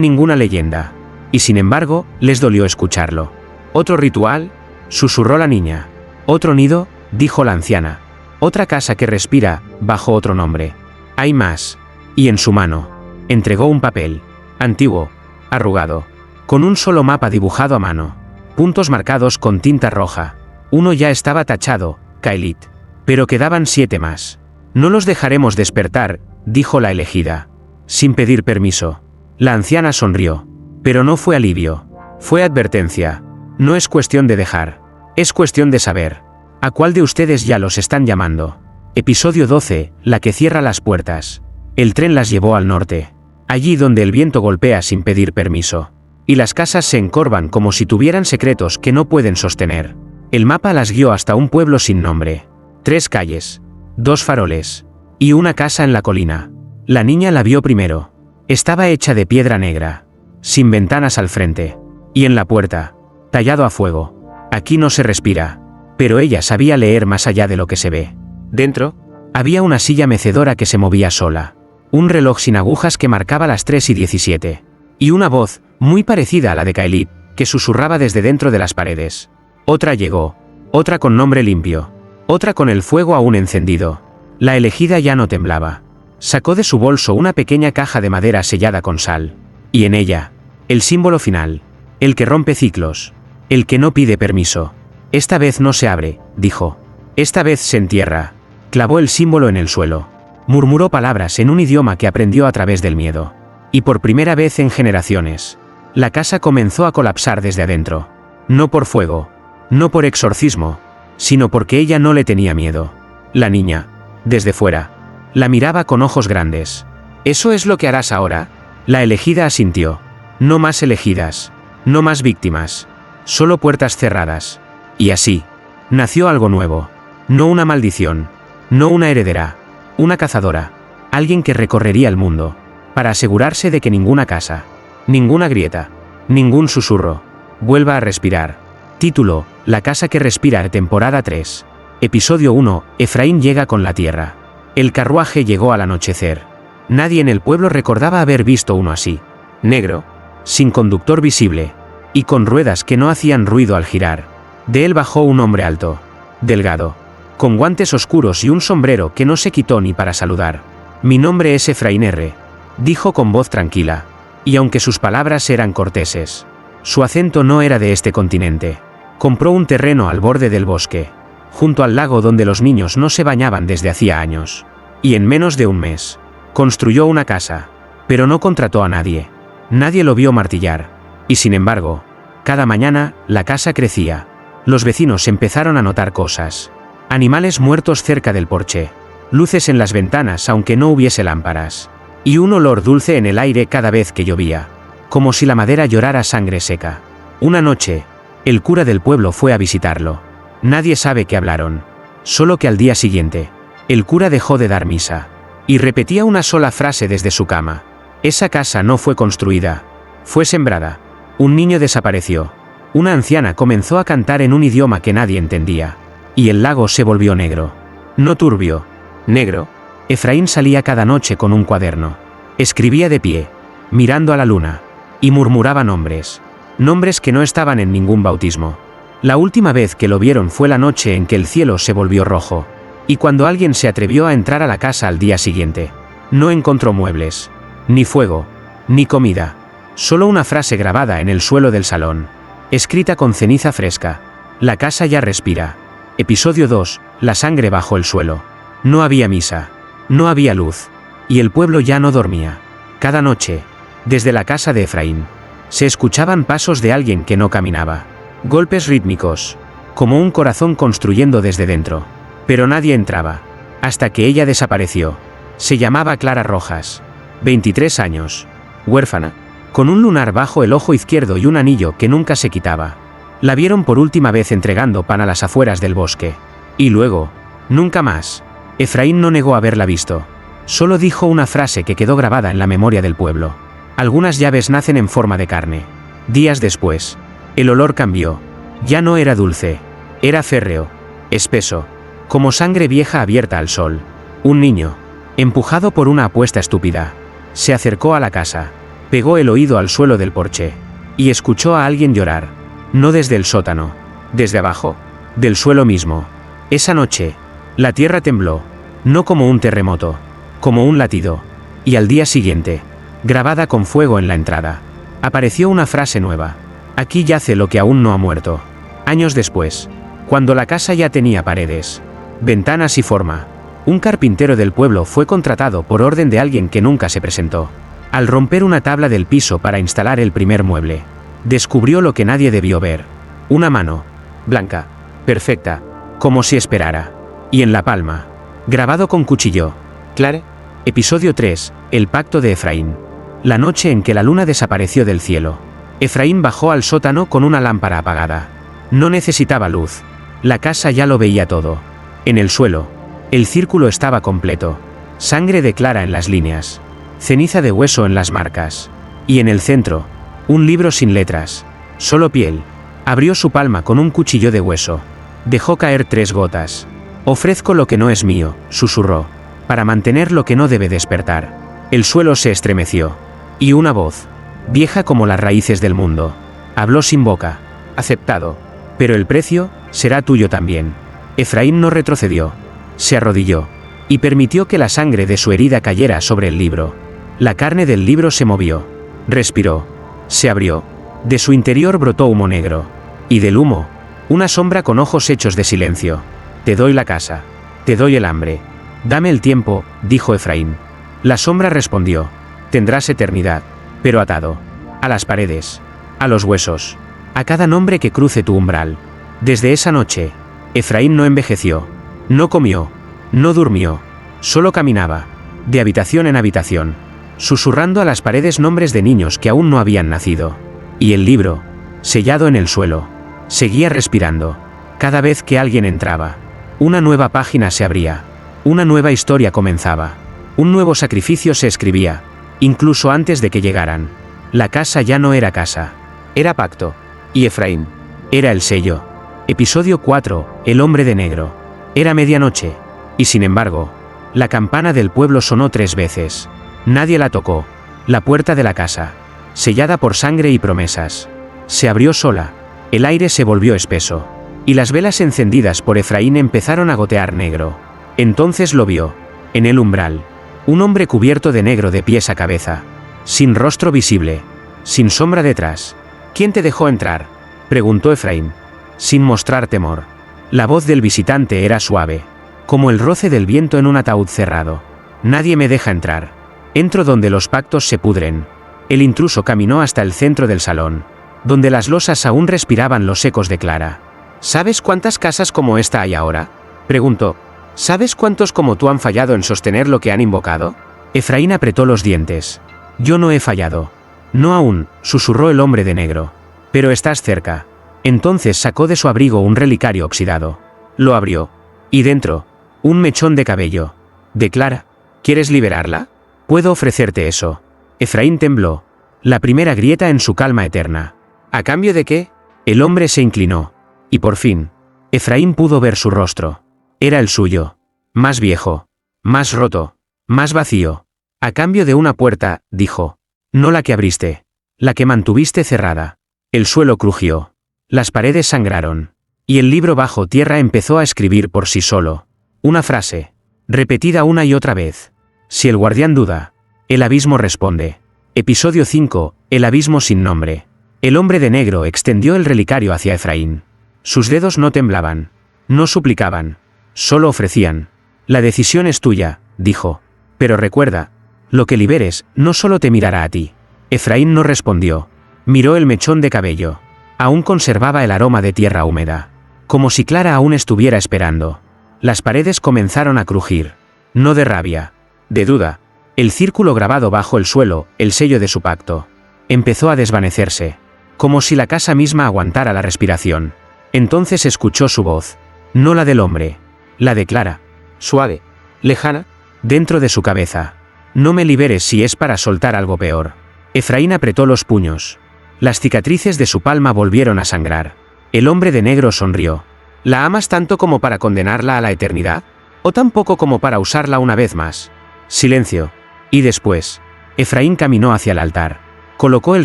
A: ninguna leyenda. Y sin embargo, les dolió escucharlo. ¿Otro ritual?, susurró la niña. ¿Otro nido?, dijo la anciana. Otra casa que respira, bajo otro nombre. Hay más. Y en su mano, entregó un papel, antiguo, arrugado, con un solo mapa dibujado a mano, puntos marcados con tinta roja. Uno ya estaba tachado, Caelid. Pero quedaban 7 más. No los dejaremos despertar, dijo la elegida. Sin pedir permiso. La anciana sonrió. Pero no fue alivio. Fue advertencia. No es cuestión de dejar. Es cuestión de saber. ¿A cuál de ustedes ya los están llamando? Episodio 12, la que cierra las puertas. El tren las llevó al norte. Allí donde el viento golpea sin pedir permiso. Y las casas se encorvan como si tuvieran secretos que no pueden sostener. El mapa las guió hasta un pueblo sin nombre. 3 calles. 2 faroles. Y una casa en la colina. La niña la vio primero. Estaba hecha de piedra negra. Sin ventanas al frente. Y en la puerta, tallado a fuego. Aquí no se respira. Pero ella sabía leer más allá de lo que se ve. Dentro, había una silla mecedora que se movía sola. Un reloj sin agujas que marcaba las 3:17. Y una voz, muy parecida a la de Caelid, que susurraba desde dentro de las paredes. Otra llegó. Otra con nombre limpio. Otra con el fuego aún encendido. La elegida ya no temblaba. Sacó de su bolso una pequeña caja de madera sellada con sal. Y en ella, el símbolo final. El que rompe ciclos. El que no pide permiso. Esta vez no se abre, dijo. Esta vez se entierra. Clavó el símbolo en el suelo. Murmuró palabras en un idioma que aprendió a través del miedo. Y por primera vez en generaciones, la casa comenzó a colapsar desde adentro. No por fuego. No por exorcismo. Sino porque ella no le tenía miedo. La niña, desde fuera, la miraba con ojos grandes. ¿Eso es lo que harás ahora? La elegida asintió. No más elegidas. No más víctimas. Solo puertas cerradas. Y así, nació algo nuevo. No una maldición. No una heredera. Una cazadora. Alguien que recorrería el mundo. Para asegurarse de que ninguna casa, ninguna grieta, ningún susurro, vuelva a respirar. Título, La casa que respira, temporada 3. Episodio 1, Efraín llega con la tierra. El carruaje llegó al anochecer. Nadie en el pueblo recordaba haber visto uno así. Negro, sin conductor visible, y con ruedas que no hacían ruido al girar. De él bajó un hombre alto, delgado, con guantes oscuros y un sombrero que no se quitó ni para saludar. Mi nombre es Efraín R., dijo con voz tranquila. Y aunque sus palabras eran corteses, su acento no era de este continente. Compró un terreno al borde del bosque, junto al lago donde los niños no se bañaban desde hacía años. Y en menos de un mes, construyó una casa, pero no contrató a nadie. Nadie lo vio martillar. Y sin embargo, cada mañana, la casa crecía. Los vecinos empezaron a notar cosas. Animales muertos cerca del porche. Luces en las ventanas aunque no hubiese lámparas. Y un olor dulce en el aire cada vez que llovía. Como si la madera llorara sangre seca. Una noche, el cura del pueblo fue a visitarlo. Nadie sabe qué hablaron. Solo que al día siguiente, el cura dejó de dar misa. Y repetía una sola frase desde su cama. Esa casa no fue construida. Fue sembrada. Un niño desapareció. Una anciana comenzó a cantar en un idioma que nadie entendía. Y el lago se volvió negro. No turbio. Negro. Efraín salía cada noche con un cuaderno. Escribía de pie, mirando a la luna. Y murmuraba nombres. Nombres que no estaban en ningún bautismo. La última vez que lo vieron fue la noche en que el cielo se volvió rojo. Y cuando alguien se atrevió a entrar a la casa al día siguiente, no encontró muebles, ni fuego, ni comida. Solo una frase grabada en el suelo del salón, escrita con ceniza fresca. La casa ya respira. Episodio 2, La sangre bajo el suelo. No había misa. No había luz. Y el pueblo ya no dormía. Cada noche, desde la casa de Efraín, se escuchaban pasos de alguien que no caminaba. Golpes rítmicos, como un corazón construyendo desde dentro. Pero nadie entraba. Hasta que ella desapareció. Se llamaba Clara Rojas. 23 años. Huérfana. Con un lunar bajo el ojo izquierdo y un anillo que nunca se quitaba. La vieron por última vez entregando pan a las afueras del bosque. Y luego, nunca más. Efraín no negó haberla visto. Solo dijo una frase que quedó grabada en la memoria del pueblo. Algunas llaves nacen en forma de carne. Días después, el olor cambió. Ya no era dulce. Era férreo, espeso, como sangre vieja abierta al sol. Un niño, empujado por una apuesta estúpida, se acercó a la casa, pegó el oído al suelo del porche, y escuchó a alguien llorar. No desde el sótano, desde abajo, del suelo mismo. Esa noche, la tierra tembló, no como un terremoto, como un latido. Y al día siguiente, grabada con fuego en la entrada, apareció una frase nueva. Aquí yace lo que aún no ha muerto. Años después, cuando la casa ya tenía paredes, ventanas y forma, un carpintero del pueblo fue contratado por orden de alguien que nunca se presentó. Al romper una tabla del piso para instalar el primer mueble, descubrió lo que nadie debió ver. Una mano, blanca, perfecta, como si esperara. Y en la palma, grabado con cuchillo.
B: Clare.
A: Episodio 3, el pacto de Efraín. La noche en que la luna desapareció del cielo, Efraín bajó al sótano con una lámpara apagada. No necesitaba luz. La casa ya lo veía todo. En el suelo, el círculo estaba completo. Sangre de Clara en las líneas. Ceniza de hueso en las marcas. Y en el centro, un libro sin letras. Solo piel. Abrió su palma con un cuchillo de hueso. Dejó caer 3 gotas. Ofrezco lo que no es mío, susurró, para mantener lo que no debe despertar. El suelo se estremeció. Y una voz, vieja como las raíces del mundo, habló sin boca. Aceptado. Pero el precio será tuyo también. Efraín no retrocedió. Se arrodilló. Y permitió que la sangre de su herida cayera sobre el libro. La carne del libro se movió. Respiró. Se abrió. De su interior brotó humo negro. Y del humo, una sombra con ojos hechos de silencio. Te doy la casa. Te doy el hambre. Dame el tiempo, dijo Efraín. La sombra respondió. Tendrás eternidad, pero atado. A las paredes. A los huesos. A cada nombre que cruce tu umbral. Desde esa noche, Efraín no envejeció. No comió. No durmió. Solo caminaba. De habitación en habitación. Susurrando a las paredes nombres de niños que aún no habían nacido. Y el libro, sellado en el suelo, seguía respirando. Cada vez que alguien entraba, una nueva página se abría. Una nueva historia comenzaba. Un nuevo sacrificio se escribía. Incluso antes de que llegaran. La casa ya no era casa. Era pacto. Y Efraín era el sello. Episodio 4, el hombre de negro. Era medianoche. Y sin embargo, la campana del pueblo sonó 3 veces. Nadie la tocó. La puerta de la casa, sellada por sangre y promesas, se abrió sola. El aire se volvió espeso. Y las velas encendidas por Efraín empezaron a gotear negro. Entonces lo vio. En el umbral. Un hombre cubierto de negro de pies a cabeza. Sin rostro visible. Sin sombra detrás. ¿Quién te dejó entrar?, preguntó Efraín, sin mostrar temor. La voz del visitante era suave, como el roce del viento en un ataúd cerrado. Nadie me deja entrar. Entro donde los pactos se pudren. El intruso caminó hasta el centro del salón, donde las losas aún respiraban los ecos de Clara. ¿Sabes cuántas casas como esta hay ahora?, preguntó. ¿Sabes cuántos como tú han fallado en sostener lo que han invocado? Efraín apretó los dientes. Yo no he fallado. No aún, susurró el hombre de negro. Pero estás cerca. Entonces sacó de su abrigo un relicario oxidado. Lo abrió. Y dentro, un mechón de cabello. ¿De Clara? ¿Quieres liberarla? Puedo ofrecerte eso. Efraín tembló. La primera grieta en su calma eterna. ¿A cambio de qué? El hombre se inclinó. Y por fin, Efraín pudo ver su rostro. Era el suyo. Más viejo. Más roto. Más vacío. A cambio de una puerta, dijo. No la que abriste. La que mantuviste cerrada. El suelo crujió. Las paredes sangraron. Y el libro bajo tierra empezó a escribir por sí solo. Una frase. Repetida una y otra vez. Si el guardián duda, el abismo responde. Episodio 5, el abismo sin nombre. El hombre de negro extendió el relicario hacia Efraín. Sus dedos no temblaban. No suplicaban. Solo ofrecían. La decisión es tuya, dijo. Pero recuerda, lo que liberes no solo te mirará a ti. Efraín no respondió. Miró el mechón de cabello. Aún conservaba el aroma de tierra húmeda. Como si Clara aún estuviera esperando. Las paredes comenzaron a crujir. No de rabia. De duda. El círculo grabado bajo el suelo, el sello de su pacto, empezó a desvanecerse. Como si la casa misma aguantara la respiración. Entonces escuchó su voz. No la del hombre. La de Clara. Suave.
B: Lejana.
A: Dentro de su cabeza. No me liberes si es para soltar algo peor. Efraín apretó los puños. Las cicatrices de su palma volvieron a sangrar. El hombre de negro sonrió. ¿La amas tanto como para condenarla a la eternidad? ¿O tan poco como para usarla una vez más? Silencio. Y después, Efraín caminó hacia el altar. Colocó el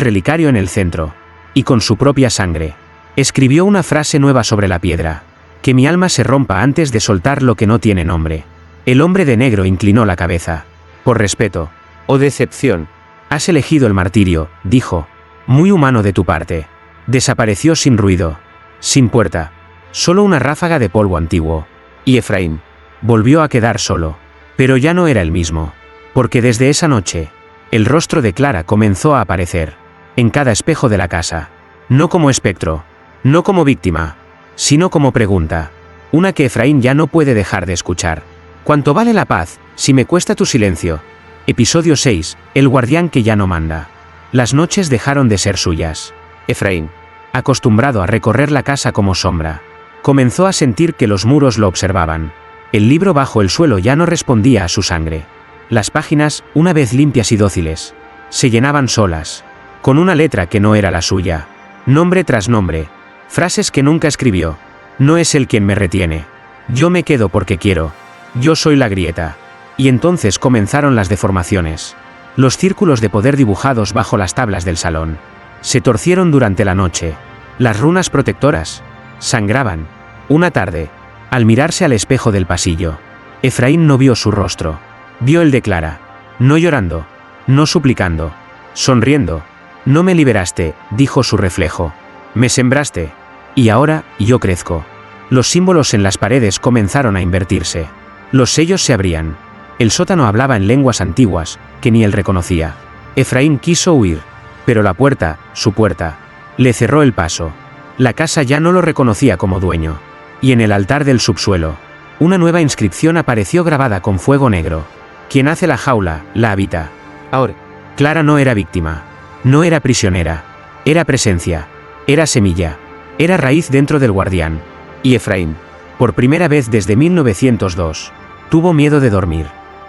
A: relicario en el centro. Y con su propia sangre, escribió una frase nueva sobre la piedra. Que mi alma se rompa antes de soltar lo que no tiene nombre. El hombre de negro inclinó la cabeza. Por respeto.
B: O decepción.
A: Has elegido el martirio, dijo. Muy humano de tu parte. Desapareció sin ruido. Sin puerta. Solo una ráfaga de polvo antiguo.
B: Y Efraín
A: volvió a quedar solo. Pero ya no era el mismo. Porque desde esa noche, el rostro de Clara comenzó a aparecer. En cada espejo de la casa. No como espectro. No como víctima. Sino como pregunta. Una que Efraín ya no puede dejar de escuchar. ¿Cuánto vale la paz, si me cuesta tu silencio? Episodio 6. El guardián que ya no manda. Las noches dejaron de ser suyas.
B: Efraín,
A: acostumbrado a recorrer la casa como sombra, comenzó a sentir que los muros lo observaban. El libro bajo el suelo ya no respondía a su sangre. Las páginas, una vez limpias y dóciles, se llenaban solas, con una letra que no era la suya. Nombre tras nombre. Frases que nunca escribió. No es él quien me retiene. Yo me quedo porque quiero. Yo soy la grieta. Y entonces comenzaron las deformaciones. Los círculos de poder dibujados bajo las tablas del salón. Se torcieron durante la noche. Las runas protectoras sangraban. Una tarde, al mirarse al espejo del pasillo, Efraín no vio su rostro. Vio el de Clara. No llorando. No suplicando. Sonriendo. No me liberaste, dijo su reflejo. Me sembraste. Y ahora, yo crezco. Los símbolos en las paredes comenzaron a invertirse. Los sellos se abrían. El sótano hablaba en lenguas antiguas, que ni él reconocía. Efraín quiso huir. Pero la puerta, su puerta, le cerró el paso. La casa ya no lo reconocía como dueño. Y en el altar del subsuelo, una nueva inscripción apareció grabada con fuego negro. Quien hace la jaula, la habita.
B: ahora,
A: Clara no era víctima. No era prisionera. Era presencia. Era semilla. Era raíz dentro del guardián.
B: y Efraín,
A: Por primera vez desde 1902, tuvo miedo de dormir.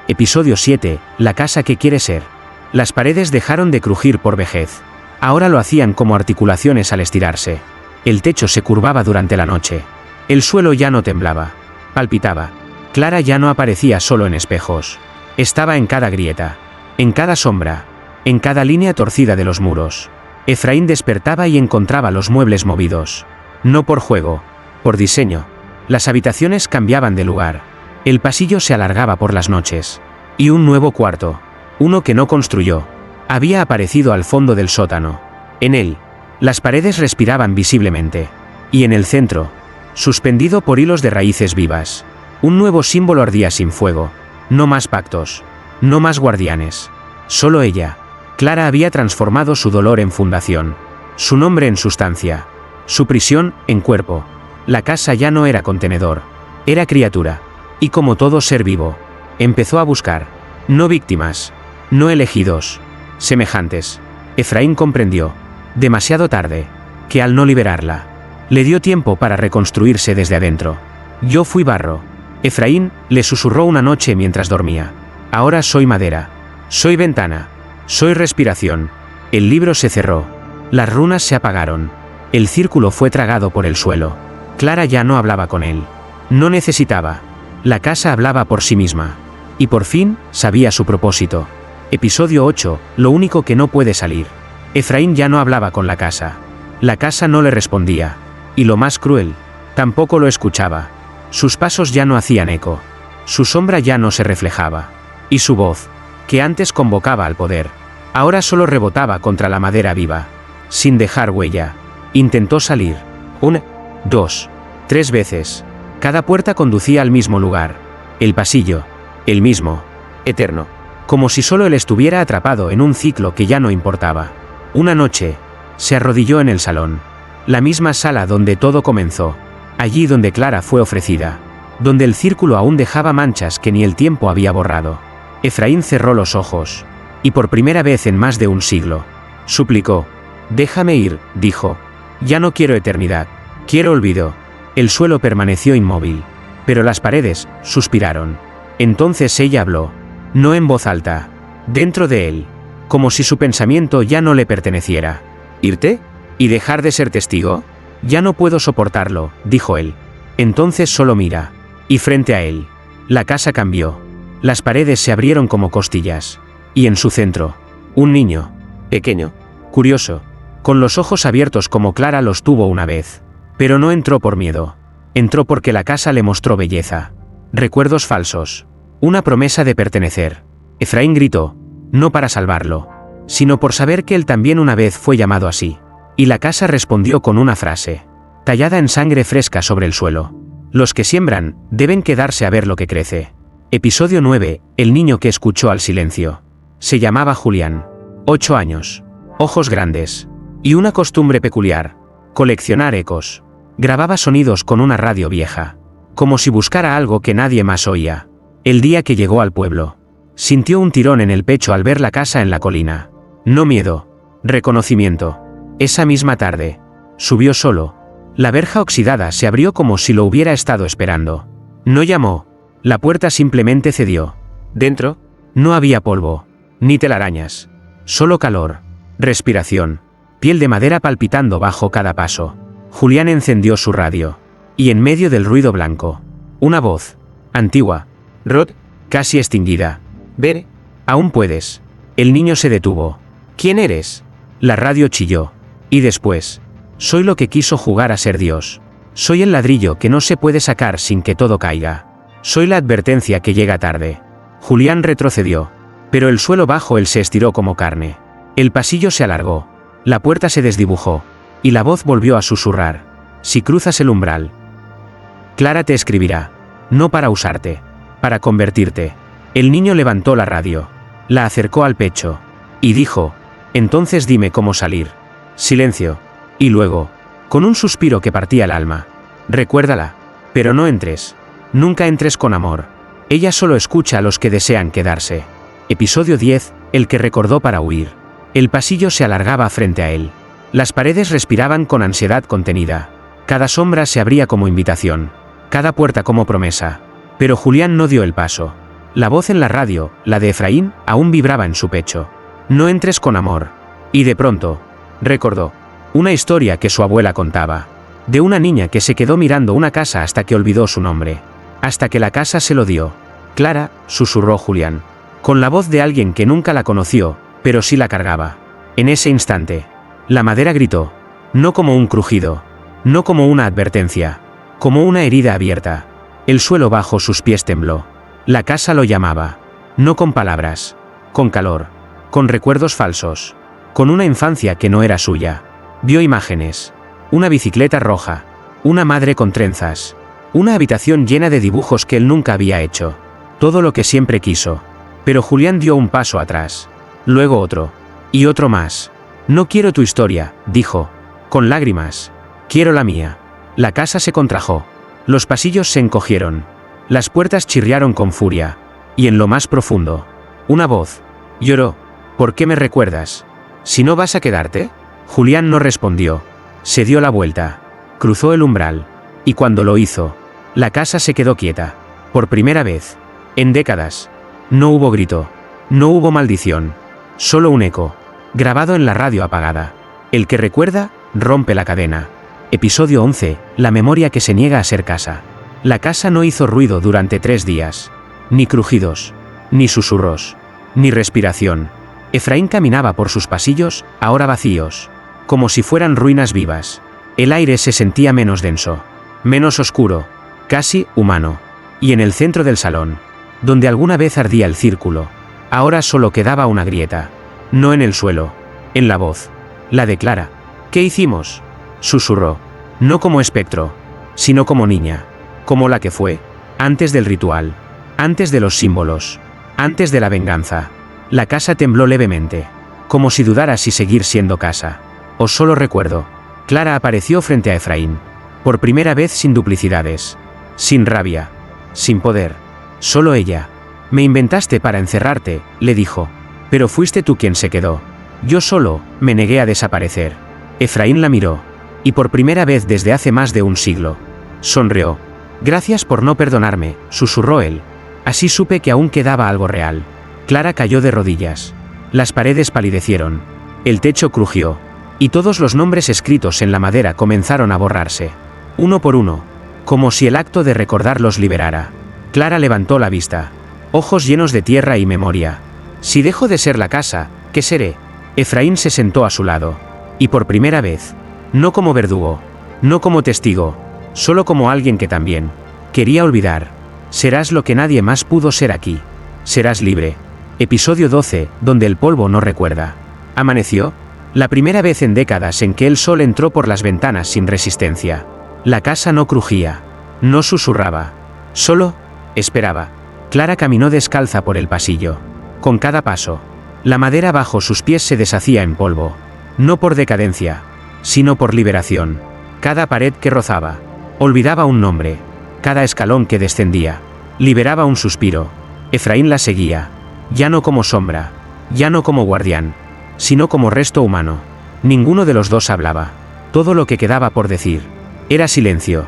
A: Episodio 7. La casa que quiere ser. Las paredes dejaron de crujir por vejez. Ahora lo hacían como articulaciones al estirarse. El techo se curvaba durante la noche. El suelo ya no temblaba. Palpitaba. Clara ya no aparecía solo en espejos. Estaba en cada grieta. En cada sombra. En cada línea torcida de los muros. Efraín despertaba y encontraba los muebles movidos. No por juego. Por diseño. Las habitaciones cambiaban de lugar. El pasillo se alargaba por las noches. Y un nuevo cuarto. Uno que no construyó. Había aparecido al fondo del sótano. En él, las paredes respiraban visiblemente. Y en el centro, suspendido por hilos de raíces vivas, un nuevo símbolo ardía sin fuego. No más pactos. No más guardianes. Solo ella. Clara había transformado su dolor en fundación. Su nombre en sustancia. Su prisión en cuerpo. La casa ya no era contenedor. Era criatura. Y como todo ser vivo, empezó a buscar. No víctimas. No elegidos. Semejantes. Efraín comprendió, demasiado tarde, que al no liberarla, le dio tiempo para reconstruirse desde adentro. Yo fui barro. Efraín le susurró una noche mientras dormía. Ahora soy madera. Soy ventana. Soy respiración. El libro se cerró. Las runas se apagaron. El círculo fue tragado por el suelo. Clara ya no hablaba con él. No necesitaba. La casa hablaba por sí misma. Y por fin, sabía su propósito. Episodio 8. Lo único que no puede salir. Efraín ya no hablaba con la casa. La casa no le respondía. Y lo más cruel, tampoco lo escuchaba. Sus pasos ya no hacían eco. Su sombra ya no se reflejaba. Y su voz, que antes convocaba al poder, ahora solo rebotaba contra la madera viva. Sin dejar huella. Intentó salir. 1, 2, 3 veces. Cada puerta conducía al mismo lugar. El pasillo. El mismo. Eterno. Como si solo él estuviera atrapado en un ciclo que ya no importaba. Una noche, se arrodilló en el salón. La misma sala donde todo comenzó. Allí donde Clara fue ofrecida. Donde el círculo aún dejaba manchas que ni el tiempo había borrado. Efraín cerró los ojos. Y por primera vez en más de un siglo, suplicó. Déjame ir, dijo. Ya no quiero eternidad. Quiero olvido. El suelo permaneció inmóvil. Pero las paredes, suspiraron. Entonces ella habló, no en voz alta, dentro de él, como si su pensamiento ya no le perteneciera.
B: ¿Irte?
A: ¿Y dejar de ser testigo? Ya no puedo soportarlo, dijo él. Entonces solo mira. Y frente a él, la casa cambió. Las paredes se abrieron como costillas. Y en su centro, un niño.
B: Pequeño.
A: Curioso. Con los ojos abiertos como Clara los tuvo una vez. Pero no entró por miedo. Entró porque la casa le mostró belleza. Recuerdos falsos. Una promesa de pertenecer. Efraín gritó, no para salvarlo, sino por saber que él también una vez fue llamado así. Y la casa respondió con una frase, tallada en sangre fresca sobre el suelo. Los que siembran, deben quedarse a ver lo que crece. Episodio 9, el niño que escuchó al silencio. Se llamaba Julián. 8 años. Ojos grandes. Y una costumbre peculiar. Coleccionar ecos. Grababa sonidos con una radio vieja. Como si buscara algo que nadie más oía. El día que llegó al pueblo, sintió un tirón en el pecho al ver la casa en la colina. No miedo. Reconocimiento. Esa misma tarde, subió solo. La verja oxidada se abrió como si lo hubiera estado esperando. No llamó. La puerta simplemente cedió. Dentro, no había polvo, ni telarañas. Solo calor, respiración, piel de madera palpitando bajo cada paso. Julián encendió su radio. Y en medio del ruido blanco, una voz, antigua,
B: Rod,
A: casi extinguida.
B: Bere.
A: Aún puedes. El niño se detuvo. ¿Quién eres? La radio chilló. Y después, soy lo que quiso jugar a ser Dios. Soy el ladrillo que no se puede sacar sin que todo caiga. Soy la advertencia que llega tarde. Julián retrocedió. Pero el suelo bajo él se estiró como carne. El pasillo se alargó. La puerta se desdibujó. Y la voz volvió a susurrar. Si cruzas el umbral, Clara te escribirá. No para usarte. Para convertirte. El niño levantó la radio. La acercó al pecho. Y dijo, entonces dime cómo salir. Silencio. Y luego, con un suspiro que partía el alma, recuérdala. Pero no entres. Nunca entres con amor. Ella solo escucha a los que desean quedarse. Episodio 10, el que recordó para huir. El pasillo se alargaba frente a él. Las paredes respiraban con ansiedad contenida. Cada sombra se abría como invitación. Cada puerta como promesa. Pero Julián no dio el paso. La voz en la radio, la de Efraín, aún vibraba en su pecho. No entres con amor. Y de pronto, recordó una historia que su abuela contaba. De una niña que se quedó mirando una casa hasta que olvidó su nombre. Hasta que la casa se lo dio. Clara, susurró Julián. Con la voz de alguien que nunca la conoció, pero sí la cargaba. En ese instante, la madera gritó. No como un crujido. No como una advertencia. Como una herida abierta. El suelo bajo sus pies tembló. La casa lo llamaba. No con palabras. Con calor. Con recuerdos falsos. Con una infancia que no era suya. Vio imágenes. Una bicicleta roja. Una madre con trenzas. Una habitación llena de dibujos que él nunca había hecho. Todo lo que siempre quiso. Pero Julián dio un paso atrás. Luego otro. Y otro más. No quiero tu historia, dijo. Con lágrimas. Quiero la mía. La casa se contrajo. Los pasillos se encogieron. Las puertas chirriaron con furia. Y en lo más profundo, una voz lloró. ¿Por qué me recuerdas? ¿Si no vas a quedarte? Julián no respondió. Se dio la vuelta. Cruzó el umbral. Y cuando lo hizo, la casa se quedó quieta. Por primera vez. En décadas. No hubo grito. No hubo maldición. Solo un eco. Grabado en la radio apagada. El que recuerda, rompe la cadena. Episodio 11, la memoria que se niega a ser casa. La casa no hizo ruido durante 3 días. Ni crujidos. Ni susurros. Ni respiración. Efraín caminaba por sus pasillos, ahora vacíos. Como si fueran ruinas vivas. El aire se sentía menos denso. Menos oscuro. Casi humano. Y en el centro del salón, donde alguna vez ardía el círculo, ahora solo quedaba una grieta. No en el suelo. En la voz. La de Clara. ¿Qué hicimos? Susurró. No como espectro. Sino como niña. Como la que fue. Antes del ritual. Antes de los símbolos. Antes de la venganza. La casa tembló levemente. Como si dudara si seguir siendo casa. O solo recuerdo. Clara apareció frente a Efraín. Por primera vez sin duplicidades. Sin rabia. Sin poder. Solo ella. Me inventaste para encerrarte, le dijo. Pero fuiste tú quien se quedó. Yo solo me negué a desaparecer. Efraín la miró. Y por primera vez desde hace más de un siglo. Sonrió. Gracias por no perdonarme, susurró él. Así supe que aún quedaba algo real. Clara cayó de rodillas. Las paredes palidecieron. El techo crujió. Y todos los nombres escritos en la madera comenzaron a borrarse. Uno por uno. Como si el acto de recordarlos liberara. Clara levantó la vista. Ojos llenos de tierra y memoria. Si dejo de ser la casa, ¿qué seré? Efraín se sentó a su lado. Y por primera vez. No como verdugo. No como testigo. Solo como alguien que también quería olvidar. Serás lo que nadie más pudo ser aquí. Serás libre. Episodio 12, donde el polvo no recuerda. Amaneció. La primera vez en décadas en que el sol entró por las ventanas sin resistencia. La casa no crujía. No susurraba. Solo esperaba. Clara caminó descalza por el pasillo. Con cada paso, la madera bajo sus pies se deshacía en polvo. No por decadencia, sino por liberación. Cada pared que rozaba, olvidaba un nombre. Cada escalón que descendía, liberaba un suspiro. Efraín la seguía. Ya no como sombra, ya no como guardián, sino como resto humano. Ninguno de los dos hablaba. Todo lo que quedaba por decir era silencio.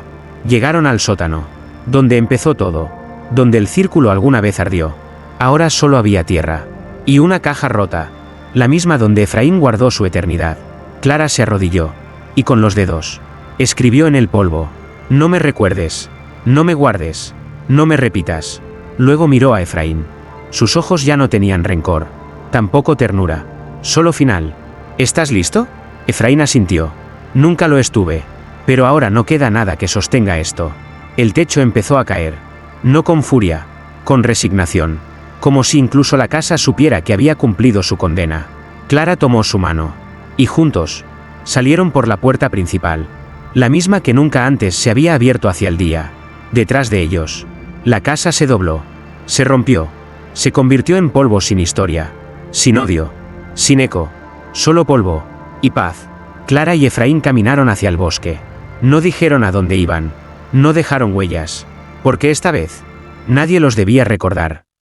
A: Llegaron al sótano, donde empezó todo, donde el círculo alguna vez ardió. Ahora solo había tierra. Y una caja rota, la misma donde Efraín guardó su eternidad. Clara se arrodilló, y con los dedos, escribió en el polvo: no me recuerdes, no me guardes, no me repitas. Luego miró a Efraín. Sus ojos ya no tenían rencor, tampoco ternura, solo final. ¿Estás listo? Efraín asintió. Nunca lo estuve, pero ahora no queda nada que sostenga esto. El techo empezó a caer. No con furia, con resignación. Como si incluso la casa supiera que había cumplido su condena. Clara tomó su mano. Y juntos, salieron por la puerta principal. La misma que nunca antes se había abierto hacia el día. Detrás de ellos, la casa se dobló. Se rompió. Se convirtió en polvo sin historia. Sin odio. Sin eco. Solo polvo. Y paz. Clara y Efraín caminaron hacia el bosque. No dijeron a dónde iban. No dejaron huellas. Porque esta vez, nadie los debía recordar.